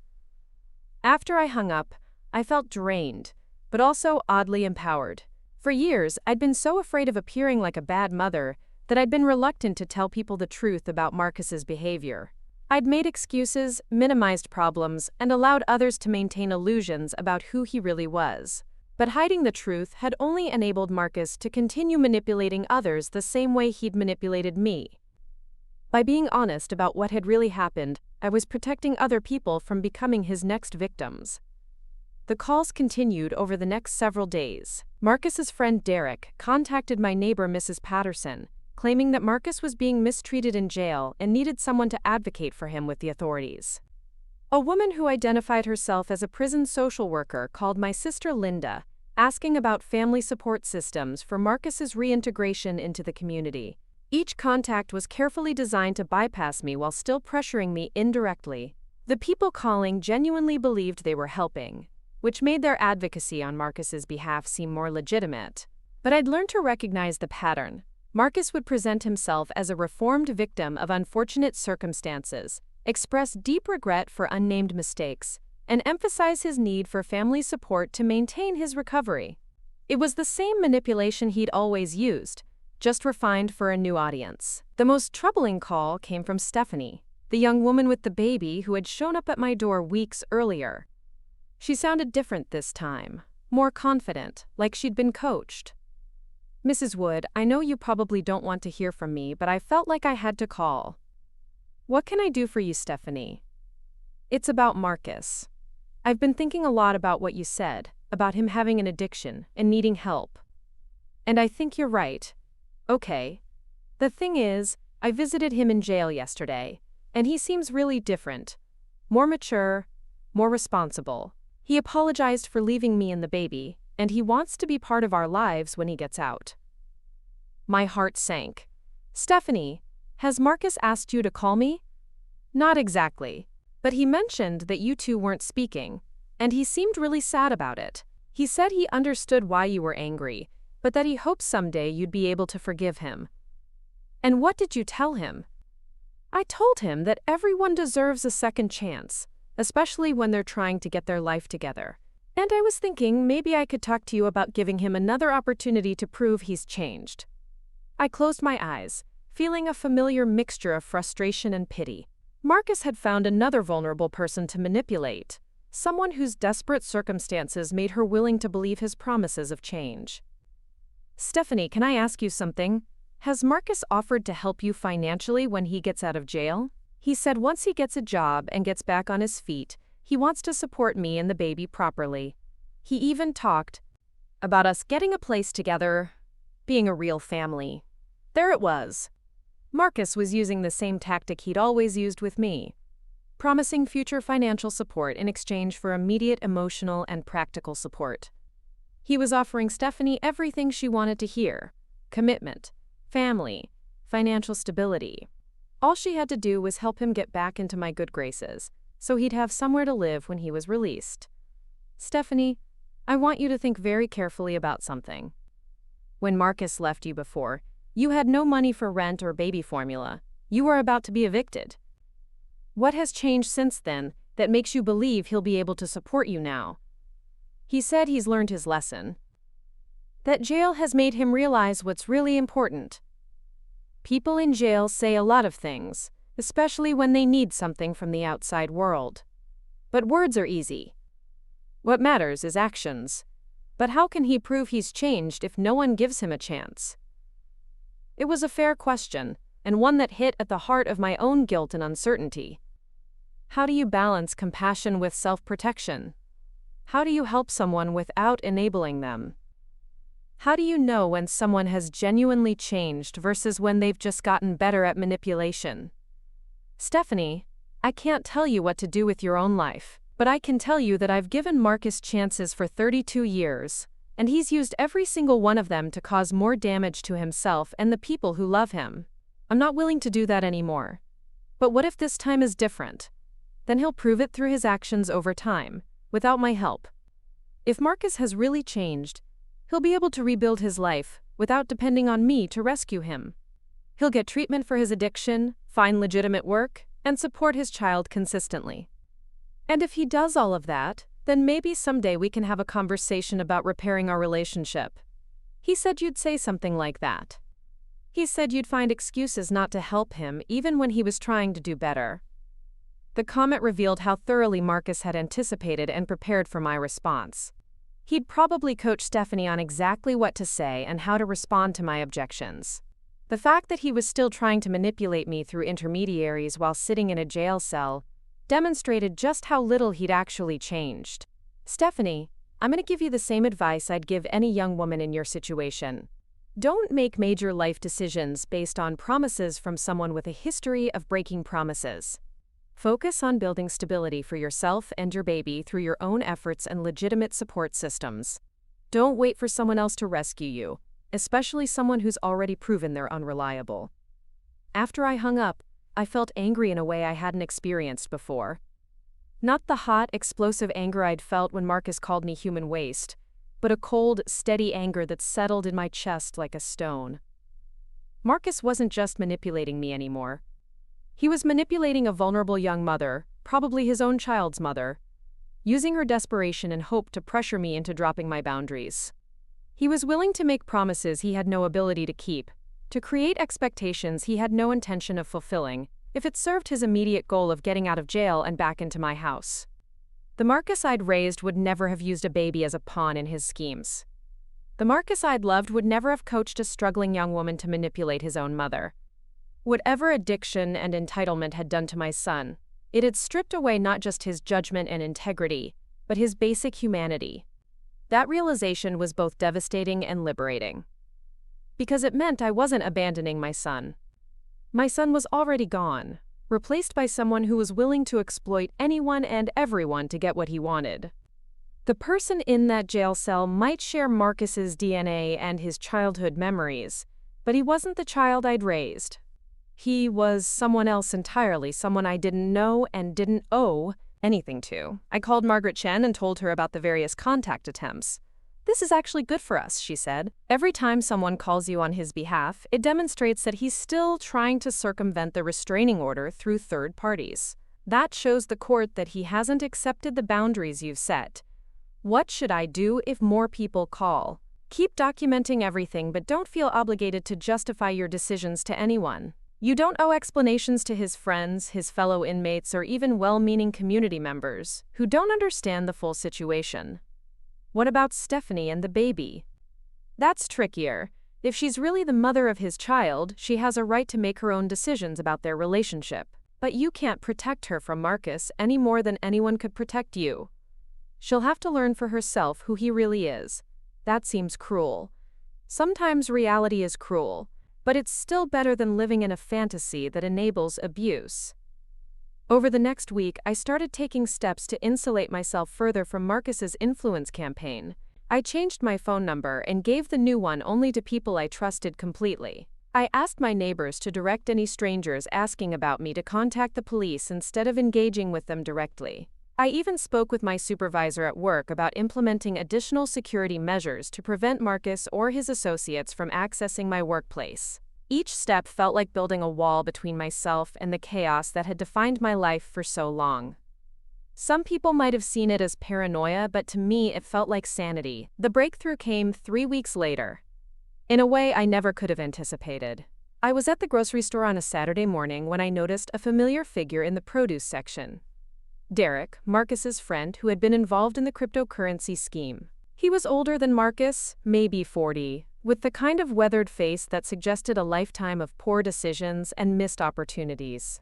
After I hung up, I felt drained, but also oddly empowered. For years, I'd been so afraid of appearing like a bad mother that I'd been reluctant to tell people the truth about Marcus's behavior. I'd made excuses, minimized problems, and allowed others to maintain illusions about who he really was. But hiding the truth had only enabled Marcus to continue manipulating others the same way he'd manipulated me. By being honest about what had really happened, I was protecting other people from becoming his next victims. The calls continued over the next several days. Marcus's friend Derek contacted my neighbor Mrs. Patterson, claiming that Marcus was being mistreated in jail and needed someone to advocate for him with the authorities. A woman who identified herself as a prison social worker called my sister Linda, asking about family support systems for Marcus's reintegration into the community. Each contact was carefully designed to bypass me while still pressuring me indirectly. The people calling genuinely believed they were helping, which made their advocacy on Marcus's behalf seem more legitimate. But I'd learned to recognize the pattern. Marcus would present himself as a reformed victim of unfortunate circumstances, express deep regret for unnamed mistakes, and emphasize his need for family support to maintain his recovery. It was the same manipulation he'd always used, just refined for a new audience. The most troubling call came from Stephanie, the young woman with the baby who had shown up at my door weeks earlier. She sounded different this time, more confident, like she'd been coached. "Mrs. Wood, I know you probably don't want to hear from me, but I felt like I had to call." "What can I do for you, Stephanie?" "It's about Marcus. I've been thinking a lot about what you said, about him having an addiction and needing help. And I think you're right. Okay. The thing is, I visited him in jail yesterday, and he seems really different. More mature, more responsible. He apologized for leaving me and the baby, and he wants to be part of our lives when he gets out." My heart sank. "Stephanie, has Marcus asked you to call me?" "Not exactly. But he mentioned that you two weren't speaking, and he seemed really sad about it. He said he understood why you were angry, but that he hopes someday you'd be able to forgive him." "And what did you tell him?" "I told him that everyone deserves a second chance, especially when they're trying to get their life together. And I was thinking maybe I could talk to you about giving him another opportunity to prove he's changed." I closed my eyes, feeling a familiar mixture of frustration and pity. Marcus had found another vulnerable person to manipulate, someone whose desperate circumstances made her willing to believe his promises of change. "Stephanie, can I ask you something? Has Marcus offered to help you financially when he gets out of jail? He said once he gets a job and gets back on his feet, he wants to support me and the baby properly. He even talked about us getting a place together, being a real family." There it was. Marcus was using the same tactic he'd always used with me, promising future financial support in exchange for immediate emotional and practical support. He was offering Stephanie everything she wanted to hear: commitment, family, financial stability. All she had to do was help him get back into my good graces, so he'd have somewhere to live when he was released. "Stephanie, I want you to think very carefully about something. When Marcus left you before, you had no money for rent or baby formula. You were about to be evicted. What has changed since then that makes you believe he'll be able to support you now?" He said he's learned his lesson. That jail has made him realize what's really important. People in jail say a lot of things, especially when they need something from the outside world. But words are easy. What matters is actions. But how can he prove he's changed if no one gives him a chance? It was a fair question, and one that hit at the heart of my own guilt and uncertainty. How do you balance compassion with self-protection? How do you help someone without enabling them? How do you know when someone has genuinely changed versus when they've just gotten better at manipulation? Stephanie, I can't tell you what to do with your own life, but I can tell you that I've given Marcus chances for 32 years, and he's used every single one of them to cause more damage to himself and the people who love him. I'm not willing to do that anymore. But what if this time is different? Then he'll prove it through his actions over time, without my help. If Marcus has really changed, he'll be able to rebuild his life without depending on me to rescue him. He'll get treatment for his addiction, find legitimate work, and support his child consistently. And if he does all of that, then maybe someday we can have a conversation about repairing our relationship. He said you'd say something like that. He said you'd find excuses not to help him even when he was trying to do better. The comment revealed how thoroughly Marcus had anticipated and prepared for my response. He'd probably coached Stephanie on exactly what to say and how to respond to my objections. The fact that he was still trying to manipulate me through intermediaries while sitting in a jail cell demonstrated just how little he'd actually changed. Stephanie, I'm going to give you the same advice I'd give any young woman in your situation. Don't make major life decisions based on promises from someone with a history of breaking promises. Focus on building stability for yourself and your baby through your own efforts and legitimate support systems. Don't wait for someone else to rescue you, especially someone who's already proven they're unreliable. After I hung up, I felt angry in a way I hadn't experienced before. Not the hot, explosive anger I'd felt when Marcus called me human waste, but a cold, steady anger that settled in my chest like a stone. Marcus wasn't just manipulating me anymore. He was manipulating a vulnerable young mother, probably his own child's mother, using her desperation and hope to pressure me into dropping my boundaries. He was willing to make promises he had no ability to keep, to create expectations he had no intention of fulfilling, if it served his immediate goal of getting out of jail and back into my house. The Marcus I'd raised would never have used a baby as a pawn in his schemes. The Marcus I'd loved would never have coached a struggling young woman to manipulate his own mother. Whatever addiction and entitlement had done to my son, it had stripped away not just his judgment and integrity, but his basic humanity. That realization was both devastating and liberating. Because it meant I wasn't abandoning my son. My son was already gone, replaced by someone who was willing to exploit anyone and everyone to get what he wanted. The person in that jail cell might share Marcus's DNA and his childhood memories, but he wasn't the child I'd raised. He was someone else entirely, someone I didn't know and didn't owe anything to. I called Margaret Chen and told her about the various contact attempts. "This is actually good for us," she said. "Every time someone calls you on his behalf, it demonstrates that he's still trying to circumvent the restraining order through third parties. That shows the court that he hasn't accepted the boundaries you've set. What should I do if more people call? Keep documenting everything, but don't feel obligated to justify your decisions to anyone. You don't owe explanations to his friends, his fellow inmates, or even well-meaning community members who don't understand the full situation." What about Stephanie and the baby? That's trickier. If she's really the mother of his child, she has a right to make her own decisions about their relationship. But you can't protect her from Marcus any more than anyone could protect you. She'll have to learn for herself who he really is. That seems cruel. Sometimes reality is cruel, but it's still better than living in a fantasy that enables abuse. Over the next week, I started taking steps to insulate myself further from Marcus's influence campaign. I changed my phone number and gave the new one only to people I trusted completely. I asked my neighbors to direct any strangers asking about me to contact the police instead of engaging with them directly. I even spoke with my supervisor at work about implementing additional security measures to prevent Marcus or his associates from accessing my workplace. Each step felt like building a wall between myself and the chaos that had defined my life for so long. Some people might have seen it as paranoia, but to me it felt like sanity. The breakthrough came 3 weeks later, in a way I never could have anticipated. I was at the grocery store on a Saturday morning when I noticed a familiar figure in the produce section. Derek, Marcus's friend who had been involved in the cryptocurrency scheme. He was older than Marcus, maybe 40, with the kind of weathered face that suggested a lifetime of poor decisions and missed opportunities.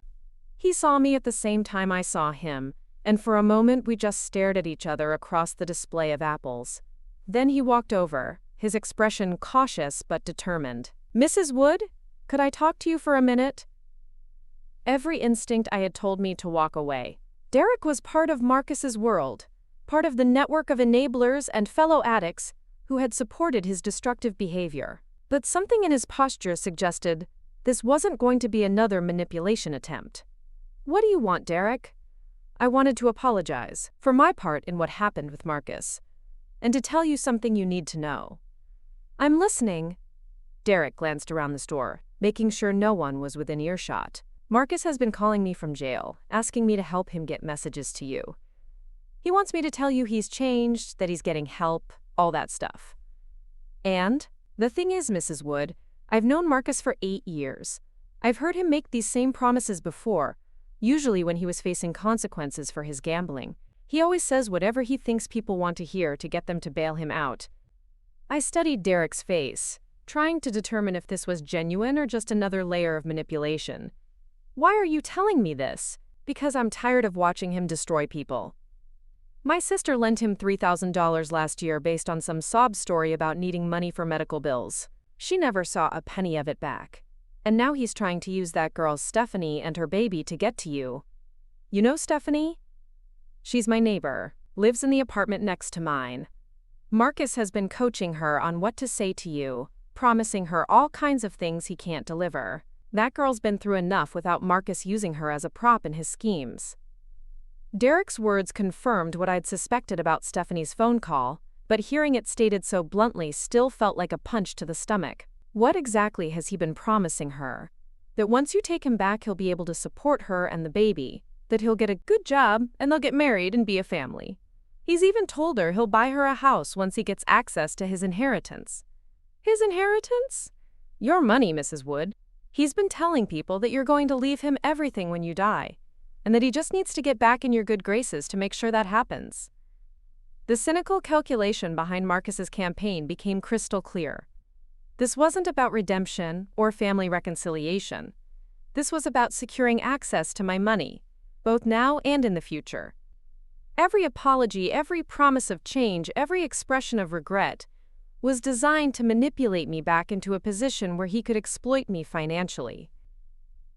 He saw me at the same time I saw him, and for a moment we just stared at each other across the display of apples. Then he walked over, his expression cautious but determined. "Mrs. Wood, could I talk to you for a minute?" Every instinct I had told me to walk away. Derek was part of Marcus's world, part of the network of enablers and fellow addicts who had supported his destructive behavior. But something in his posture suggested this wasn't going to be another manipulation attempt. "What do you want, Derek?" I wanted to apologize, for my part in what happened with Marcus. and to tell you something you need to know. I'm listening. Derek glanced around the store, making sure no one was within earshot. Marcus has been calling me from jail, asking me to help him get messages to you. He wants me to tell you he's changed, that he's getting help, all that stuff. And the thing is, Mrs. Wood, I've known Marcus for 8 years. I've heard him make these same promises before, usually when he was facing consequences for his gambling. He always says whatever he thinks people want to hear to get them to bail him out. I studied Derek's face, trying to determine if this was genuine or just another layer of manipulation. Why are you telling me this? Because I'm tired of watching him destroy people. My sister lent him $3,000 last year based on some sob story about needing money for medical bills. She never saw a penny of it back. And now he's trying to use that girl Stephanie and her baby to get to you. You know Stephanie? She's my neighbor, lives in the apartment next to mine. Marcus has been coaching her on what to say to you, promising her all kinds of things he can't deliver. That girl's been through enough without Marcus using her as a prop in his schemes. Derek's words confirmed what I'd suspected about Stephanie's phone call, but hearing it stated so bluntly still felt like a punch to the stomach. What exactly has he been promising her? That once you take him back, he'll be able to support her and the baby, that he'll get a good job and they'll get married and be a family. He's even told her he'll buy her a house once he gets access to his inheritance. His inheritance? Your money, Mrs. Wood. He's been telling people that you're going to leave him everything when you die, and that he just needs to get back in your good graces to make sure that happens. The cynical calculation behind Marcus's campaign became crystal clear. This wasn't about redemption or family reconciliation. This was about securing access to my money, both now and in the future. Every apology, every promise of change, every expression of regret was designed to manipulate me back into a position where he could exploit me financially.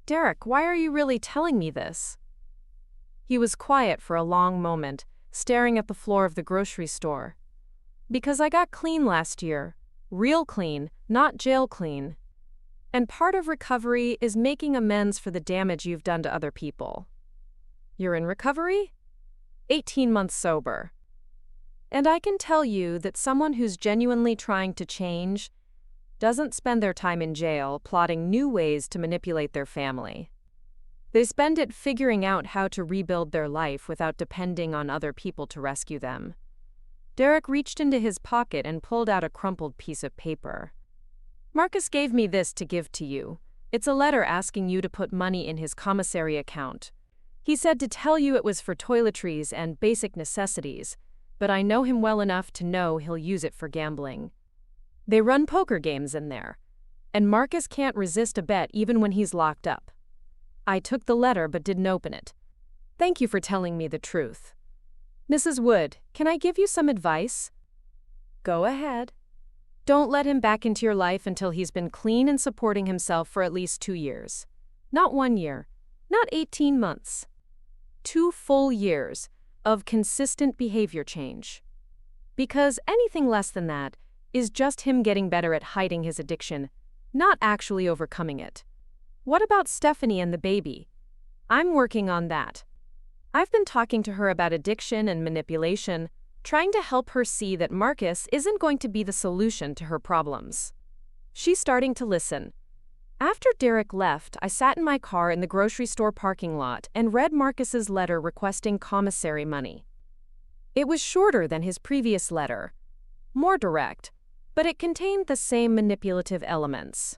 Derek, why are you really telling me this? He was quiet for a long moment, staring at the floor of the grocery store. Because I got clean last year. Real clean, not jail clean. And part of recovery is making amends for the damage you've done to other people. You're in recovery? 18 months sober. And I can tell you that someone who's genuinely trying to change doesn't spend their time in jail plotting new ways to manipulate their family. They spend it figuring out how to rebuild their life without depending on other people to rescue them. Derek reached into his pocket and pulled out a crumpled piece of paper. Marcus gave me this to give to you. It's a letter asking you to put money in his commissary account. He said to tell you it was for toiletries and basic necessities, but I know him well enough to know he'll use it for gambling. They run poker games in there, and Marcus can't resist a bet even when he's locked up. I took the letter but didn't open it. Thank you for telling me the truth. Mrs. Wood, can I give you some advice? Go ahead. Don't let him back into your life until he's been clean and supporting himself for at least 2 years. Not 1 year, not 18 months. 2 full years of consistent behavior change. Because anything less than that is just him getting better at hiding his addiction, not actually overcoming it. What about Stephanie and the baby? I'm working on that. I've been talking to her about addiction and manipulation, trying to help her see that Marcus isn't going to be the solution to her problems. She's starting to listen. After Derek left, I sat in my car in the grocery store parking lot and read Marcus's letter requesting commissary money. It was shorter than his previous letter, more direct, but it contained the same manipulative elements.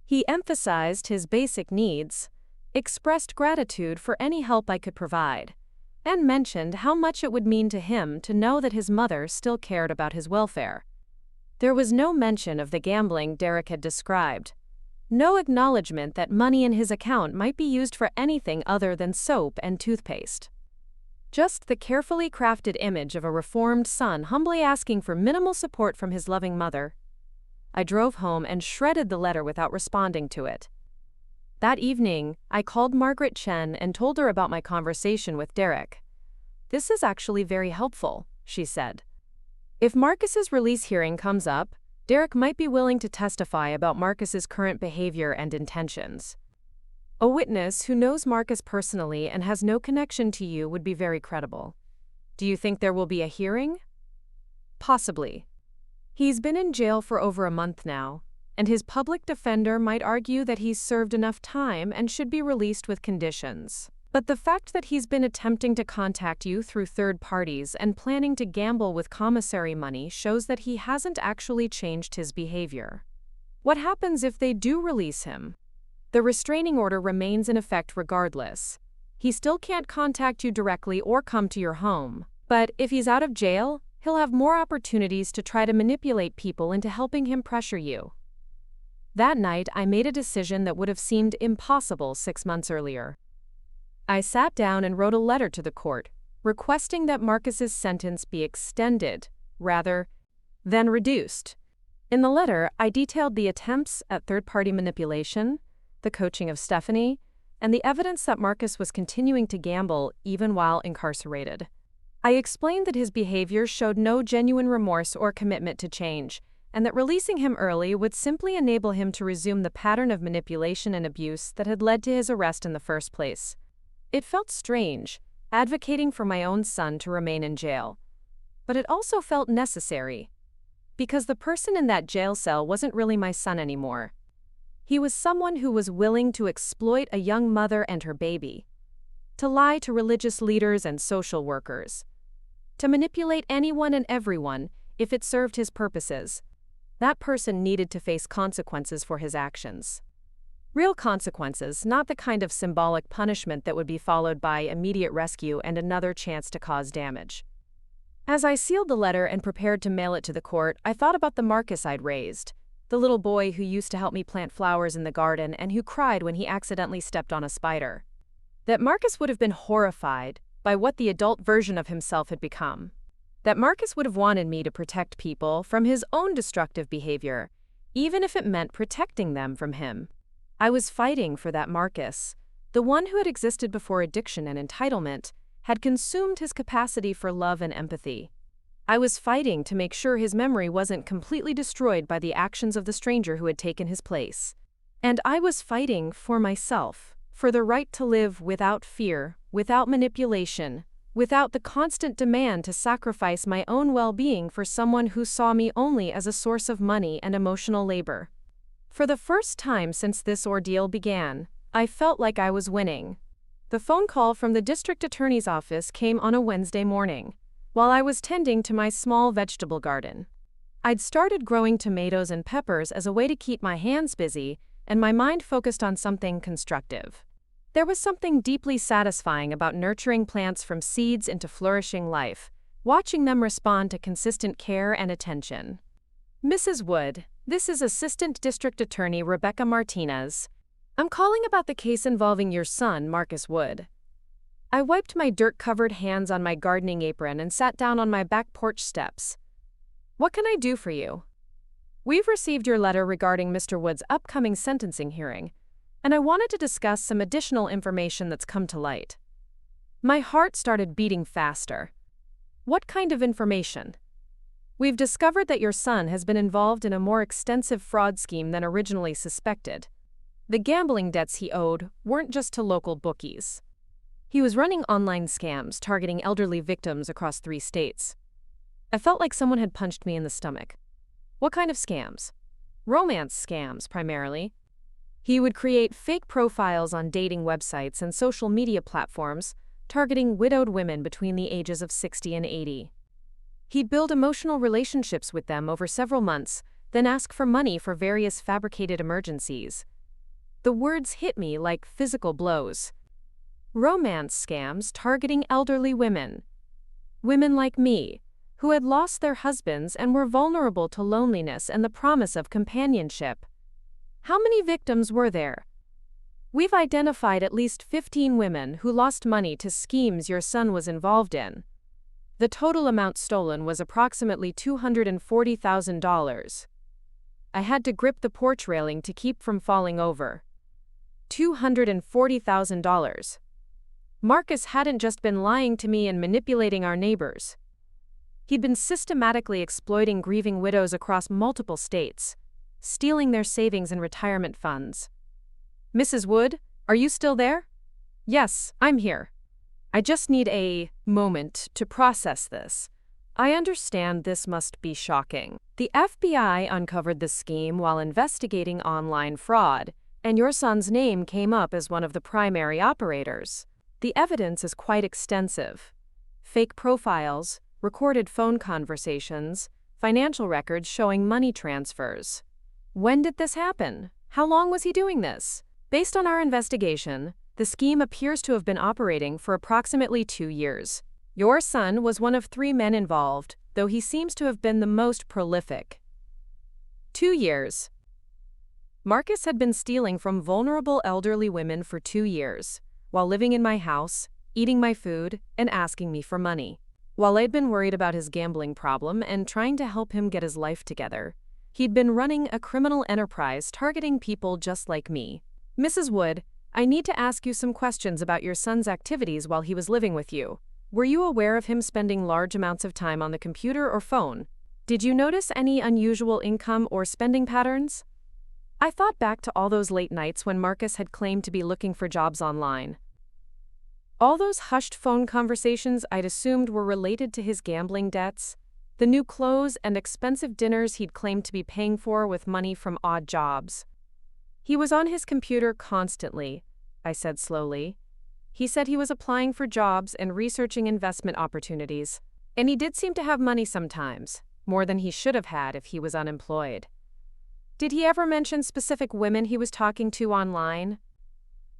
He emphasized his basic needs, expressed gratitude for any help I could provide, and mentioned how much it would mean to him to know that his mother still cared about his welfare. There was no mention of the gambling Derek had described, no acknowledgement that money in his account might be used for anything other than soap and toothpaste. Just the carefully crafted image of a reformed son humbly asking for minimal support from his loving mother. I drove home and shredded the letter without responding to it. That evening, I called Margaret Chen and told her about my conversation with Derek. This is actually very helpful, she said. If Marcus's release hearing comes up, Derek might be willing to testify about Marcus's current behavior and intentions. A witness who knows Marcus personally and has no connection to you would be very credible. Do you think there will be a hearing? Possibly. He's been in jail for over a month now, and his public defender might argue that he's served enough time and should be released with conditions. But the fact that he's been attempting to contact you through third parties and planning to gamble with commissary money shows that he hasn't actually changed his behavior. What happens if they do release him? The restraining order remains in effect regardless. He still can't contact you directly or come to your home. But if he's out of jail, he'll have more opportunities to try to manipulate people into helping him pressure you. That night, I made a decision that would have seemed impossible 6 months earlier. I sat down and wrote a letter to the court, requesting that Marcus's sentence be extended, rather than reduced. In the letter, I detailed the attempts at third-party manipulation, the coaching of Stephanie, and the evidence that Marcus was continuing to gamble even while incarcerated. I explained that his behavior showed no genuine remorse or commitment to change, and that releasing him early would simply enable him to resume the pattern of manipulation and abuse that had led to his arrest in the first place. It felt strange, advocating for my own son to remain in jail. But it also felt necessary, because the person in that jail cell wasn't really my son anymore. He was someone who was willing to exploit a young mother and her baby, to lie to religious leaders and social workers, to manipulate anyone and everyone if it served his purposes. That person needed to face consequences for his actions. Real consequences, not the kind of symbolic punishment that would be followed by immediate rescue and another chance to cause damage. As I sealed the letter and prepared to mail it to the court, I thought about the Marcus I'd raised, the little boy who used to help me plant flowers in the garden and who cried when he accidentally stepped on a spider. That Marcus would have been horrified by what the adult version of himself had become. That Marcus would have wanted me to protect people from his own destructive behavior, even if it meant protecting them from him. I was fighting for that Marcus, the one who had existed before addiction and entitlement had consumed his capacity for love and empathy. I was fighting to make sure his memory wasn't completely destroyed by the actions of the stranger who had taken his place. And I was fighting for myself, for the right to live without fear, without manipulation, without the constant demand to sacrifice my own well-being for someone who saw me only as a source of money and emotional labor. For the first time since this ordeal began, I felt like I was winning. The phone call from the district attorney's office came on a Wednesday morning, while I was tending to my small vegetable garden. I'd started growing tomatoes and peppers as a way to keep my hands busy and my mind focused on something constructive. There was something deeply satisfying about nurturing plants from seeds into flourishing life, watching them respond to consistent care and attention. Mrs. Wood, this is Assistant District Attorney Rebecca Martinez. I'm calling about the case involving your son, Marcus Wood. I wiped my dirt-covered hands on my gardening apron and sat down on my back porch steps. What can I do for you? We've received your letter regarding Mr. Wood's upcoming sentencing hearing, and I wanted to discuss some additional information that's come to light. My heart started beating faster. What kind of information? We've discovered that your son has been involved in a more extensive fraud scheme than originally suspected. The gambling debts he owed weren't just to local bookies. He was running online scams targeting elderly victims across 3 states. I felt like someone had punched me in the stomach. What kind of scams? Romance scams, primarily. He would create fake profiles on dating websites and social media platforms, targeting widowed women between the ages of 60 and 80. He'd build emotional relationships with them over several months, then ask for money for various fabricated emergencies. The words hit me like physical blows. Romance scams targeting elderly women. Women like me, who had lost their husbands and were vulnerable to loneliness and the promise of companionship. How many victims were there? We've identified at least 15 women who lost money to schemes your son was involved in. The total amount stolen was approximately $240,000. I had to grip the porch railing to keep from falling over. $240,000. Marcus hadn't just been lying to me and manipulating our neighbors. He'd been systematically exploiting grieving widows across multiple states, stealing their savings and retirement funds. Mrs. Wood, are you still there? Yes, I'm here. I just need a moment to process this. I understand this must be shocking. The FBI uncovered the scheme while investigating online fraud, and your son's name came up as one of the primary operators. The evidence is quite extensive. Fake profiles, recorded phone conversations, financial records showing money transfers. When did this happen? How long was he doing this? Based on our investigation, the scheme appears to have been operating for approximately 2 years. Your son was one of 3 men involved, though he seems to have been the most prolific. 2 years. Marcus had been stealing from vulnerable elderly women for 2 years, while living in my house, eating my food, and asking me for money. While I'd been worried about his gambling problem and trying to help him get his life together, he'd been running a criminal enterprise targeting people just like me. Mrs. Wood, I need to ask you some questions about your son's activities while he was living with you. Were you aware of him spending large amounts of time on the computer or phone? Did you notice any unusual income or spending patterns? I thought back to all those late nights when Marcus had claimed to be looking for jobs online. All those hushed phone conversations I'd assumed were related to his gambling debts, the new clothes and expensive dinners he'd claimed to be paying for with money from odd jobs. He was on his computer constantly, I said slowly. He said he was applying for jobs and researching investment opportunities, and he did seem to have money sometimes, more than he should have had if he was unemployed. Did he ever mention specific women he was talking to online?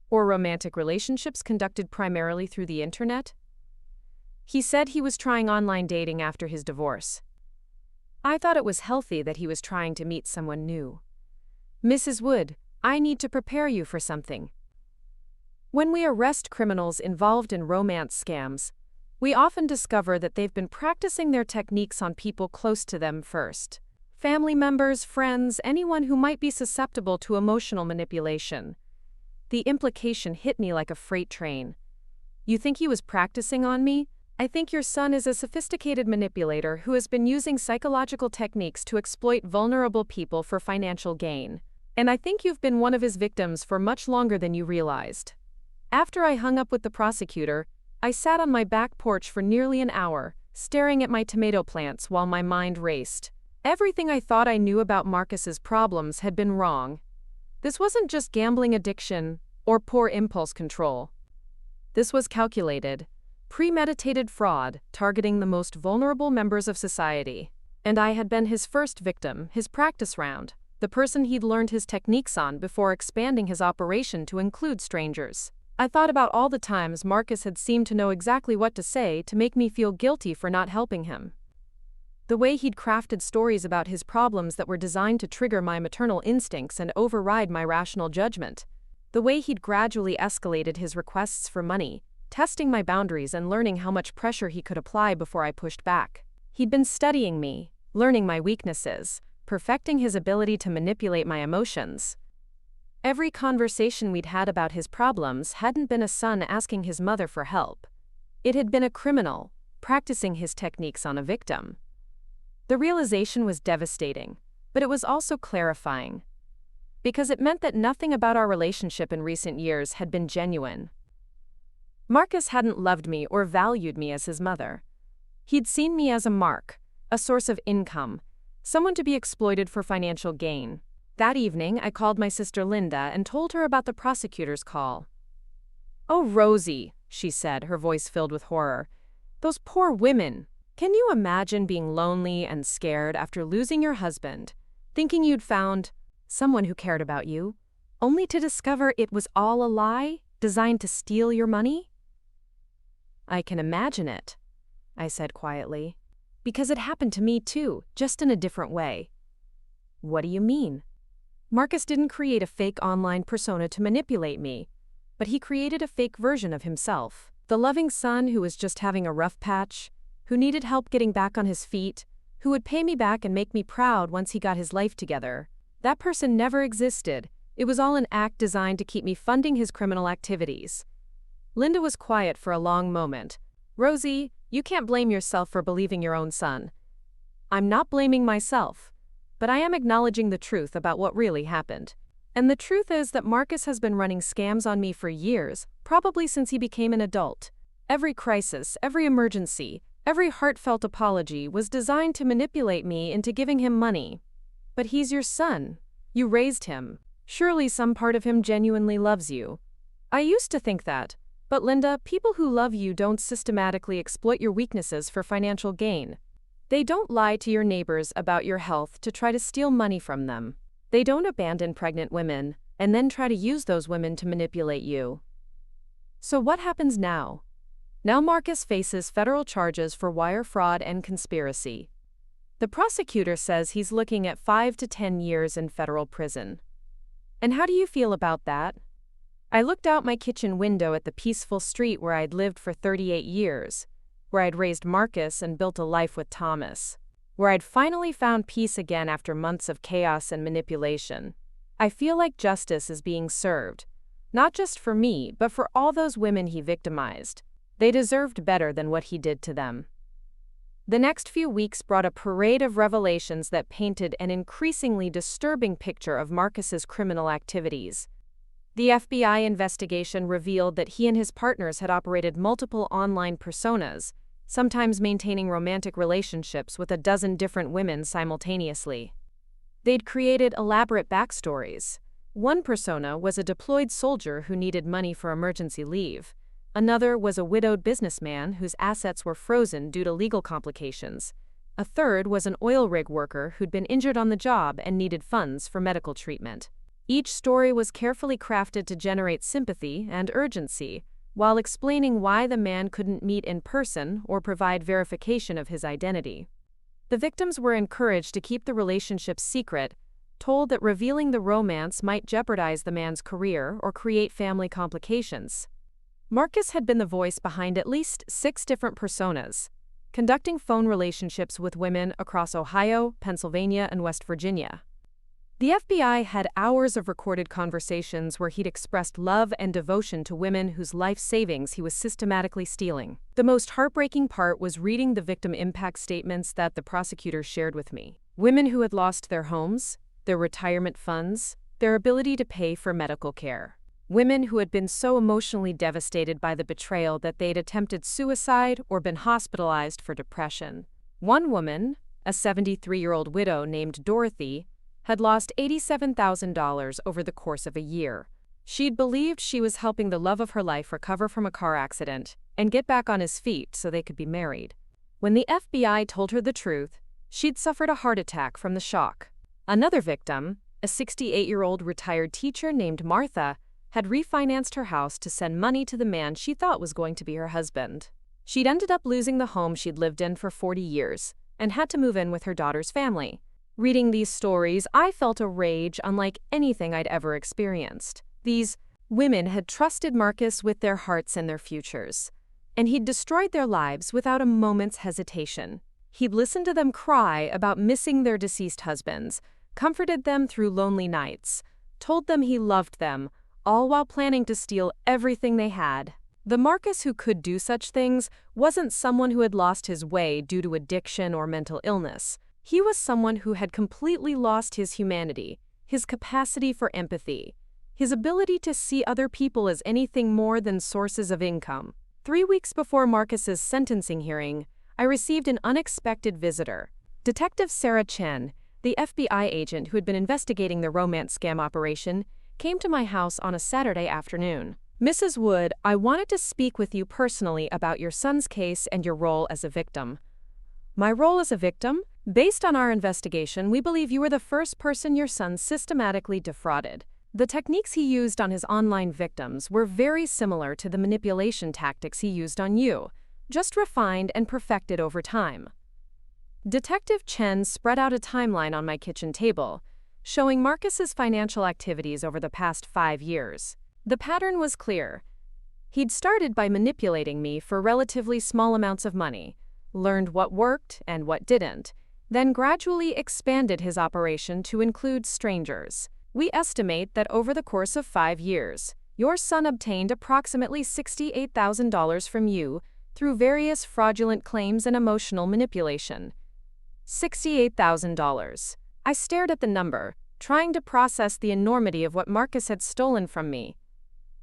Or romantic relationships conducted primarily through the internet? He said he was trying online dating after his divorce. I thought it was healthy that he was trying to meet someone new. Mrs. Wood, I need to prepare you for something. When we arrest criminals involved in romance scams, we often discover that they've been practicing their techniques on people close to them first. Family members, friends, anyone who might be susceptible to emotional manipulation. The implication hit me like a freight train. You think he was practicing on me? I think your son is a sophisticated manipulator who has been using psychological techniques to exploit vulnerable people for financial gain. And I think you've been one of his victims for much longer than you realized. After I hung up with the prosecutor, I sat on my back porch for nearly an hour, staring at my tomato plants while my mind raced. Everything I thought I knew about Marcus's problems had been wrong. This wasn't just gambling addiction or poor impulse control. This was calculated, premeditated fraud targeting the most vulnerable members of society. And I had been his first victim, his practice round, the person he'd learned his techniques on before expanding his operation to include strangers. I thought about all the times Marcus had seemed to know exactly what to say to make me feel guilty for not helping him. The way he'd crafted stories about his problems that were designed to trigger my maternal instincts and override my rational judgment. The way he'd gradually escalated his requests for money, testing my boundaries and learning how much pressure he could apply before I pushed back. He'd been studying me, learning my weaknesses, perfecting his ability to manipulate my emotions. Every conversation we'd had about his problems hadn't been a son asking his mother for help. It had been a criminal, practicing his techniques on a victim. The realization was devastating, but it was also clarifying. Because it meant that nothing about our relationship in recent years had been genuine. Marcus hadn't loved me or valued me as his mother. He'd seen me as a mark, a source of income, someone to be exploited for financial gain. That evening, I called my sister Linda and told her about the prosecutor's call. "Oh, Rosie," she said, her voice filled with horror. "Those poor women. Can you imagine being lonely and scared after losing your husband, thinking you'd found someone who cared about you, only to discover it was all a lie, designed to steal your money?" "I can imagine it," I said quietly. "Because it happened to me too, just in a different way." "What do you mean?" "Marcus didn't create a fake online persona to manipulate me, but he created a fake version of himself. The loving son who was just having a rough patch, who needed help getting back on his feet, who would pay me back and make me proud once he got his life together. That person never existed. It was all an act designed to keep me funding his criminal activities." Linda was quiet for a long moment. "Rosie, you can't blame yourself for believing your own son." "I'm not blaming myself, but I am acknowledging the truth about what really happened. And the truth is that Marcus has been running scams on me for years, probably since he became an adult. Every crisis, every emergency, Every heartfelt apology was designed to manipulate me into giving him money. But he's your son. You raised him. Surely some part of him genuinely loves you. I used to think that. But Linda, people who love you don't systematically exploit your weaknesses for financial gain. They don't lie to your neighbors about your health to try to steal money from them. They don't abandon pregnant women and then try to use those women to manipulate you. So what happens now? Now Marcus faces federal charges for wire fraud and conspiracy. The prosecutor says he's looking at 5 to 10 years in federal prison. And how do you feel about that? I looked out my kitchen window at the peaceful street where I'd lived for 38 years, where I'd raised Marcus and built a life with Thomas, where I'd finally found peace again after months of chaos and manipulation. I feel like justice is being served, not just for me, but for all those women he victimized. They deserved better than what he did to them. The next few weeks brought a parade of revelations that painted an increasingly disturbing picture of Marcus's criminal activities. The FBI investigation revealed that he and his partners had operated multiple online personas, sometimes maintaining romantic relationships with a dozen different women simultaneously. They'd created elaborate backstories. One persona was a deployed soldier who needed money for emergency leave. Another was a widowed businessman whose assets were frozen due to legal complications. A third was an oil rig worker who'd been injured on the job and needed funds for medical treatment. Each story was carefully crafted to generate sympathy and urgency, while explaining why the man couldn't meet in person or provide verification of his identity. The victims were encouraged to keep the relationship secret, told that revealing the romance might jeopardize the man's career or create family complications. Marcus had been the voice behind at least 6 different personas, conducting phone relationships with women across Ohio, Pennsylvania, and West Virginia. The FBI had hours of recorded conversations where he'd expressed love and devotion to women whose life savings he was systematically stealing. The most heartbreaking part was reading the victim impact statements that the prosecutor shared with me. Women who had lost their homes, their retirement funds, their ability to pay for medical care. Women who had been so emotionally devastated by the betrayal that they'd attempted suicide or been hospitalized for depression. One woman, a 73-year-old widow named Dorothy, had lost $87,000 over the course of a year. She'd believed she was helping the love of her life recover from a car accident and get back on his feet so they could be married. When the FBI told her the truth, she'd suffered a heart attack from the shock. Another victim, a 68-year-old retired teacher named Martha, had refinanced her house to send money to the man she thought was going to be her husband. She'd ended up losing the home she'd lived in for 40 years and had to move in with her daughter's family. Reading these stories, I felt a rage unlike anything I'd ever experienced. These women had trusted Marcus with their hearts and their futures, and he'd destroyed their lives without a moment's hesitation. He'd listened to them cry about missing their deceased husbands, comforted them through lonely nights, told them he loved them, all while planning to steal everything they had. The Marcus who could do such things wasn't someone who had lost his way due to addiction or mental illness. He was someone who had completely lost his humanity, his capacity for empathy, his ability to see other people as anything more than sources of income. 3 weeks before Marcus's sentencing hearing, I received an unexpected visitor. Detective Sarah Chen, the FBI agent who had been investigating the romance scam operation, came to my house on a Saturday afternoon. "Mrs. Wood, I wanted to speak with you personally about your son's case and your role as a victim." "My role as a victim? Based on our investigation, we believe you were the first person your son systematically defrauded. The techniques he used on his online victims were very similar to the manipulation tactics he used on you, just refined and perfected over time." Detective Chen spread out a timeline on my kitchen table, showing Marcus's financial activities over the past 5 years. The pattern was clear. He'd started by manipulating me for relatively small amounts of money, learned what worked and what didn't, then gradually expanded his operation to include strangers. We estimate that over the course of 5 years, your son obtained approximately $68,000 from you through various fraudulent claims and emotional manipulation. $68,000. I stared at the number, trying to process the enormity of what Marcus had stolen from me.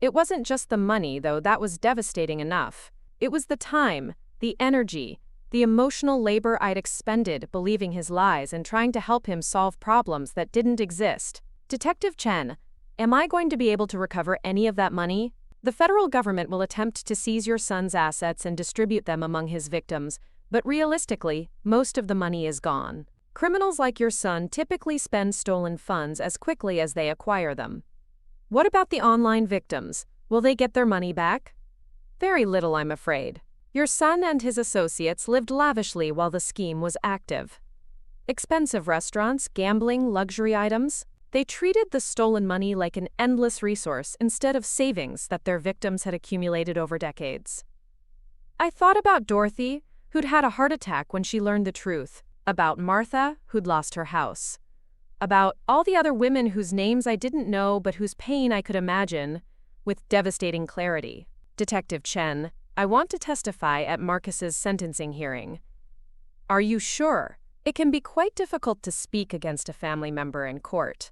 It wasn't just the money, though that was devastating enough. It was the time, the energy, The emotional labor I'd expended believing his lies and trying to help him solve problems that didn't exist. Detective Chen, am I going to be able to recover any of that money? The federal government will attempt to seize your son's assets and distribute them among his victims, but realistically, most of the money is gone. Criminals like your son typically spend stolen funds as quickly as they acquire them. What about the online victims? Will they get their money back? Very little, I'm afraid. Your son and his associates lived lavishly while the scheme was active. Expensive restaurants, gambling, luxury items. They treated the stolen money like an endless resource instead of savings that their victims had accumulated over decades. I thought about Dorothy, who'd had a heart attack when she learned the truth, about Martha, who'd lost her house, about all the other women whose names I didn't know but whose pain I could imagine with devastating clarity. Detective Chen, I want to testify at Marcus's sentencing hearing. Are you sure? It can be quite difficult to speak against a family member in court.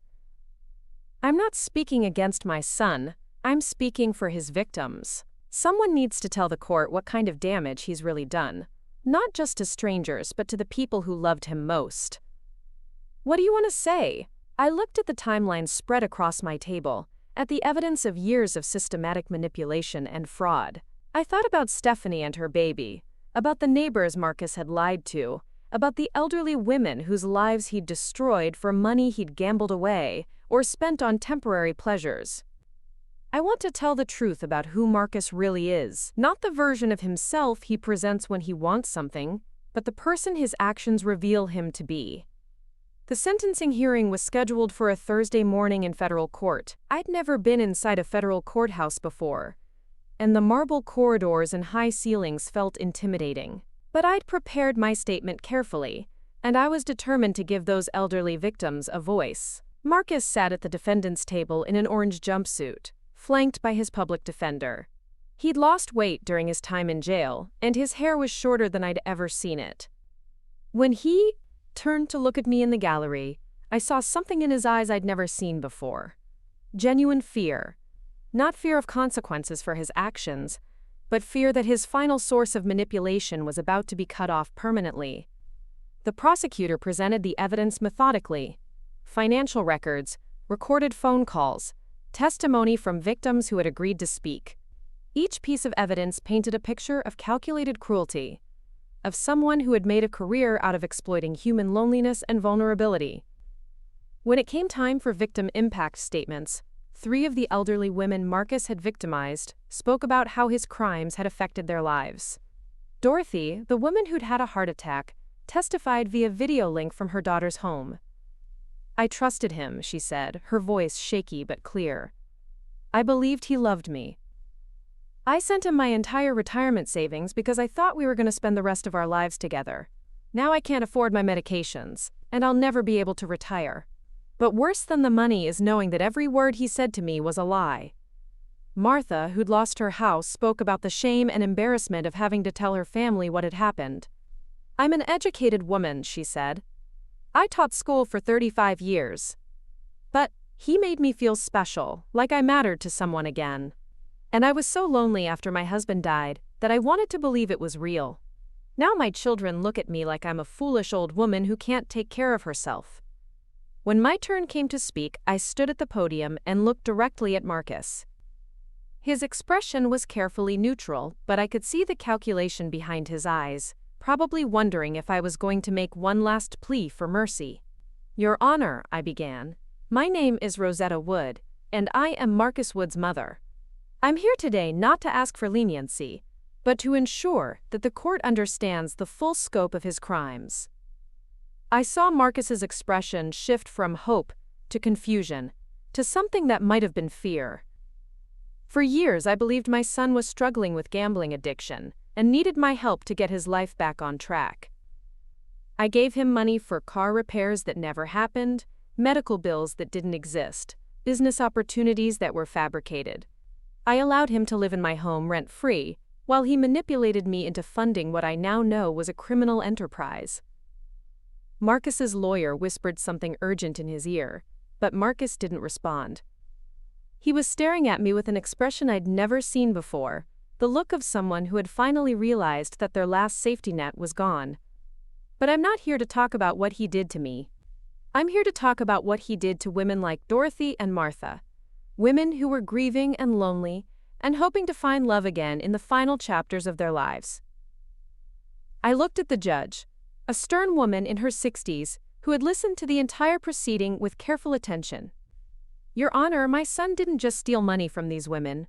I'm not speaking against my son, I'm speaking for his victims. Someone needs to tell the court what kind of damage he's really done, not just to strangers but to the people who loved him most. What do you want to say? I looked at the timeline spread across my table, at the evidence of years of systematic manipulation and fraud. I thought about Stephanie and her baby, about the neighbors Marcus had lied to, about the elderly women whose lives he'd destroyed for money he'd gambled away or spent on temporary pleasures. I want to tell the truth about who Marcus really is, not the version of himself he presents when he wants something, but the person his actions reveal him to be. The sentencing hearing was scheduled for a Thursday morning in federal court. I'd never been inside a federal courthouse before, and the marble corridors and high ceilings felt intimidating. But I'd prepared my statement carefully, and I was determined to give those elderly victims a voice. Marcus sat at the defendant's table in an orange jumpsuit, flanked by his public defender. He'd lost weight during his time in jail, and his hair was shorter than I'd ever seen it. When he turned to look at me in the gallery, I saw something in his eyes I'd never seen before. Genuine fear. Not fear of consequences for his actions, but fear that his final source of manipulation was about to be cut off permanently. The prosecutor presented the evidence methodically. Financial records, recorded phone calls, testimony from victims who had agreed to speak. Each piece of evidence painted a picture of calculated cruelty, of someone who had made a career out of exploiting human loneliness and vulnerability. When it came time for victim impact statements, 3 of the elderly women Marcus had victimized spoke about how his crimes had affected their lives. Dorothy, the woman who'd had a heart attack, testified via video link from her daughter's home. I trusted him, she said, her voice shaky but clear. I believed he loved me. I sent him my entire retirement savings because I thought we were going to spend the rest of our lives together. Now I can't afford my medications, and I'll never be able to retire. But worse than the money is knowing that every word he said to me was a lie. Martha, who'd lost her house, spoke about the shame and embarrassment of having to tell her family what had happened. I'm an educated woman, she said. I taught school for 35 years. But he made me feel special, like I mattered to someone again. And I was so lonely after my husband died that I wanted to believe it was real. Now my children look at me like I'm a foolish old woman who can't take care of herself. When my turn came to speak, I stood at the podium and looked directly at Marcus. His expression was carefully neutral, but I could see the calculation behind his eyes, probably wondering if I was going to make one last plea for mercy. Your Honor, I began. My name is Rosetta Wood, and I am Marcus Wood's mother. I'm here today not to ask for leniency, but to ensure that the court understands the full scope of his crimes. I saw Marcus's expression shift from hope to confusion, to something that might have been fear. For years, I believed my son was struggling with gambling addiction and needed my help to get his life back on track. I gave him money for car repairs that never happened, medical bills that didn't exist, business opportunities that were fabricated. I allowed him to live in my home rent-free, while he manipulated me into funding what I now know was a criminal enterprise. Marcus's lawyer whispered something urgent in his ear, but Marcus didn't respond. He was staring at me with an expression I'd never seen before, the look of someone who had finally realized that their last safety net was gone. But I'm not here to talk about what he did to me. I'm here to talk about what he did to women like Dorothy and Martha, women who were grieving and lonely and hoping to find love again in the final chapters of their lives. I looked at the judge, a stern woman in her 60s who had listened to the entire proceeding with careful attention. Your Honor, my son didn't just steal money from these women.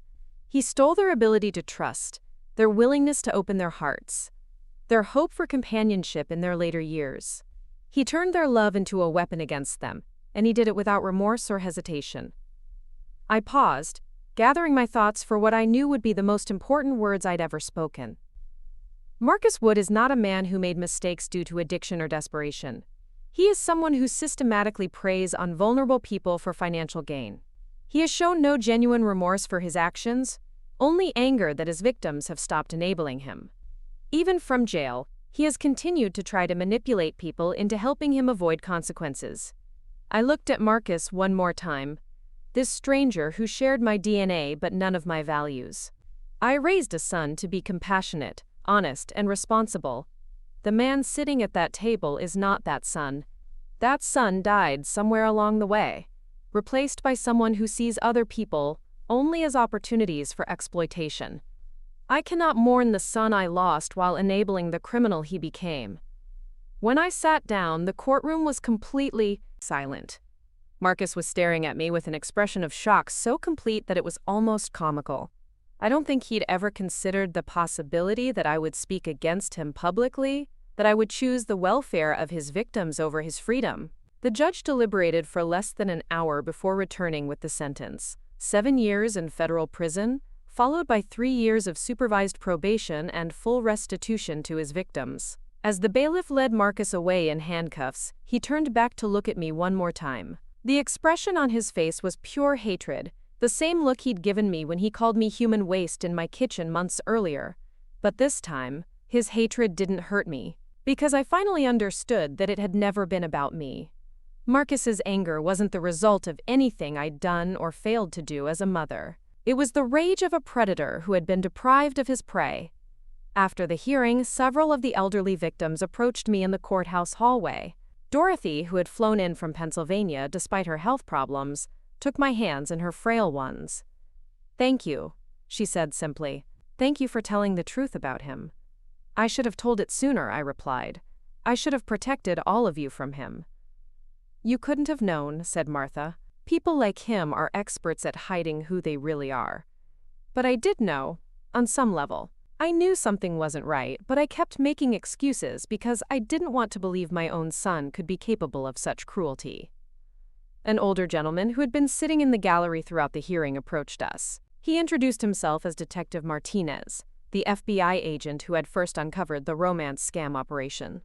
He stole their ability to trust, their willingness to open their hearts, their hope for companionship in their later years. He turned their love into a weapon against them, and he did it without remorse or hesitation. I paused, gathering my thoughts for what I knew would be the most important words I'd ever spoken. Marcus Wood is not a man who made mistakes due to addiction or desperation. He is someone who systematically preys on vulnerable people for financial gain. He has shown no genuine remorse for his actions, only anger that his victims have stopped enabling him. Even from jail, he has continued to try to manipulate people into helping him avoid consequences. I looked at Marcus one more time, this stranger who shared my DNA but none of my values. I raised a son to be compassionate, honest, and responsible. The man sitting at that table is not that son. That son died somewhere along the way, replaced by someone who sees other people only as opportunities for exploitation. I cannot mourn the son I lost while enabling the criminal he became. When I sat down, the courtroom was completely silent. Marcus was staring at me with an expression of shock so complete that it was almost comical. I don't think he'd ever considered the possibility that I would speak against him publicly, that I would choose the welfare of his victims over his freedom. The judge deliberated for less than an hour before returning with the sentence: 7 years in federal prison, followed by 3 years of supervised probation and full restitution to his victims. As the bailiff led Marcus away in handcuffs, he turned back to look at me one more time. The expression on his face was pure hatred, the same look he'd given me when he called me human waste in my kitchen months earlier. But this time, his hatred didn't hurt me, because I finally understood that it had never been about me. Marcus's anger wasn't the result of anything I'd done or failed to do as a mother. It was the rage of a predator who had been deprived of his prey. After the hearing, several of the elderly victims approached me in the courthouse hallway. Dorothy, who had flown in from Pennsylvania despite her health problems, took my hands in her frail ones. "Thank you," she said simply. "Thank you for telling the truth about him." "I should have told it sooner," I replied. "I should have protected all of you from him." "You couldn't have known," said Martha. "People like him are experts at hiding who they really are." But I did know, on some level. I knew something wasn't right, but I kept making excuses because I didn't want to believe my own son could be capable of such cruelty. An older gentleman who had been sitting in the gallery throughout the hearing approached us. He introduced himself as Detective Martinez, the FBI agent who had first uncovered the romance scam operation.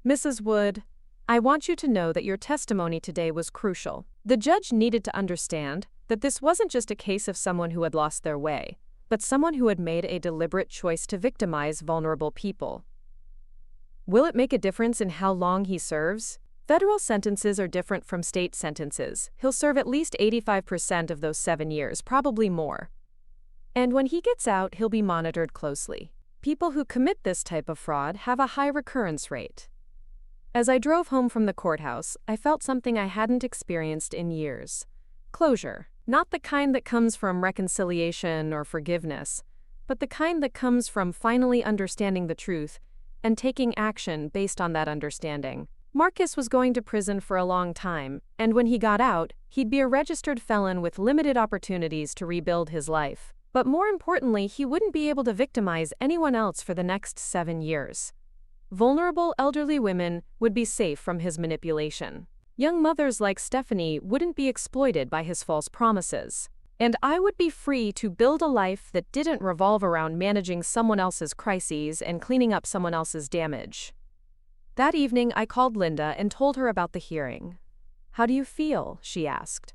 "Mrs. Wood, I want you to know that your testimony today was crucial. The judge needed to understand that this wasn't just a case of someone who had lost their way, but someone who had made a deliberate choice to victimize vulnerable people. Will it make a difference in how long he serves? Federal sentences are different from state sentences. He'll serve at least 85% of those 7 years, probably more. And when he gets out, he'll be monitored closely. People who commit this type of fraud have a high recurrence rate." As I drove home from the courthouse, I felt something I hadn't experienced in years. Closure. Not the kind that comes from reconciliation or forgiveness, but the kind that comes from finally understanding the truth and taking action based on that understanding. Marcus was going to prison for a long time, and when he got out, he'd be a registered felon with limited opportunities to rebuild his life. But more importantly, he wouldn't be able to victimize anyone else for the next 7 years. Vulnerable elderly women would be safe from his manipulation. Young mothers like Stephanie wouldn't be exploited by his false promises. And I would be free to build a life that didn't revolve around managing someone else's crises and cleaning up someone else's damage. That evening, I called Linda and told her about the hearing. "How do you feel?" she asked.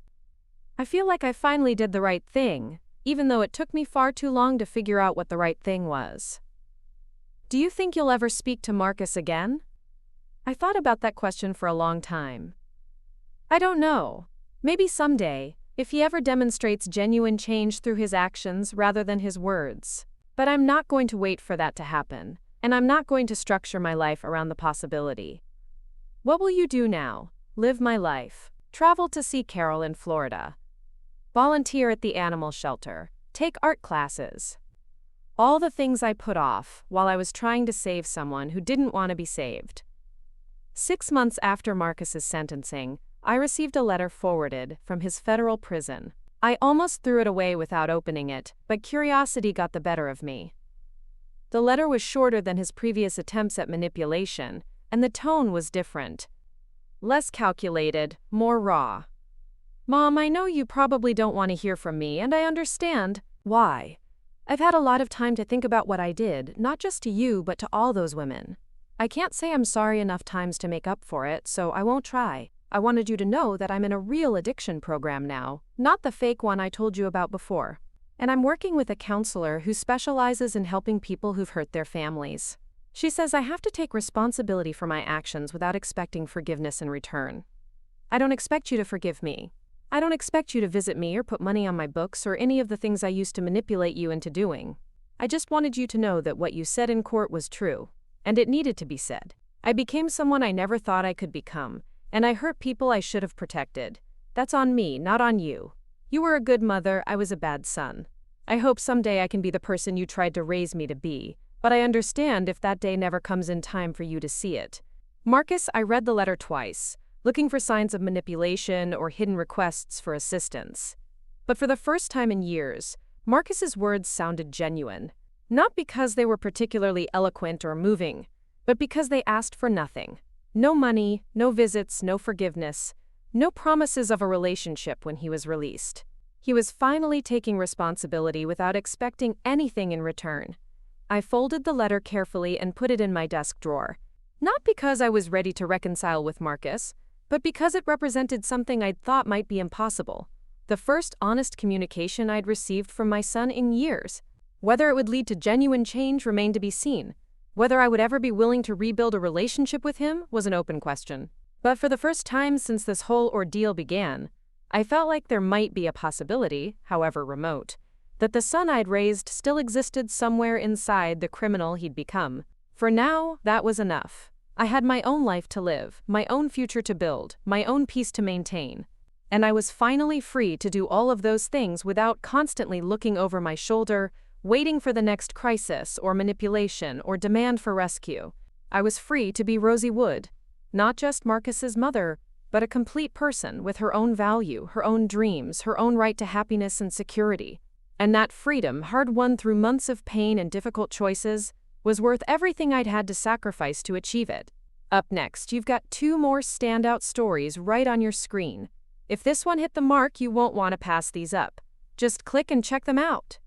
"I feel like I finally did the right thing, even though it took me far too long to figure out what the right thing was." "Do you think you'll ever speak to Marcus again?" I thought about that question for a long time. I don't know. Maybe someday, if he ever demonstrates genuine change through his actions rather than his words. But I'm not going to wait for that to happen, and I'm not going to structure my life around the possibility. What will you do now? Live my life. Travel to see Carol in Florida. Volunteer at the animal shelter. Take art classes. All the things I put off while I was trying to save someone who didn't want to be saved. 6 months after Marcus's sentencing, I received a letter forwarded from his federal prison. I almost threw it away without opening it, but curiosity got the better of me. The letter was shorter than his previous attempts at manipulation, and the tone was different. Less calculated, more raw. Mom, I know you probably don't want to hear from me, and I understand why. I've had a lot of time to think about what I did, not just to you, but to all those women. I can't say I'm sorry enough times to make up for it, so I won't try. I wanted you to know that I'm in a real addiction program now, not the fake one I told you about before. And I'm working with a counselor who specializes in helping people who've hurt their families. She says I have to take responsibility for my actions without expecting forgiveness in return. I don't expect you to forgive me. I don't expect you to visit me or put money on my books or any of the things I used to manipulate you into doing. I just wanted you to know that what you said in court was true, and it needed to be said. I became someone I never thought I could become, and I hurt people I should have protected. That's on me, not on you. You were a good mother, I was a bad son. I hope someday I can be the person you tried to raise me to be, but I understand if that day never comes in time for you to see it. Marcus, I read the letter twice, looking for signs of manipulation or hidden requests for assistance. But for the first time in years, Marcus's words sounded genuine. Not because they were particularly eloquent or moving, but because they asked for nothing. No money, no visits, no forgiveness, no promises of a relationship when he was released. He was finally taking responsibility without expecting anything in return. I folded the letter carefully and put it in my desk drawer. Not because I was ready to reconcile with Marcus, but because it represented something I'd thought might be impossible. The first honest communication I'd received from my son in years. Whether it would lead to genuine change remained to be seen. Whether I would ever be willing to rebuild a relationship with him was an open question. But for the first time since this whole ordeal began, I felt like there might be a possibility, however remote, that the son I'd raised still existed somewhere inside the criminal he'd become. For now, that was enough. I had my own life to live, my own future to build, my own peace to maintain. And I was finally free to do all of those things without constantly looking over my shoulder, waiting for the next crisis or manipulation or demand for rescue. I was free to be Rosie Wood, not just Marcus's mother, but a complete person with her own value, her own dreams, her own right to happiness and security. And that freedom, hard-won through months of pain and difficult choices, was worth everything I'd had to sacrifice to achieve it. Up next, you've got 2 more standout stories right on your screen. If this one hit the mark, you won't want to pass these up. Just click and check them out.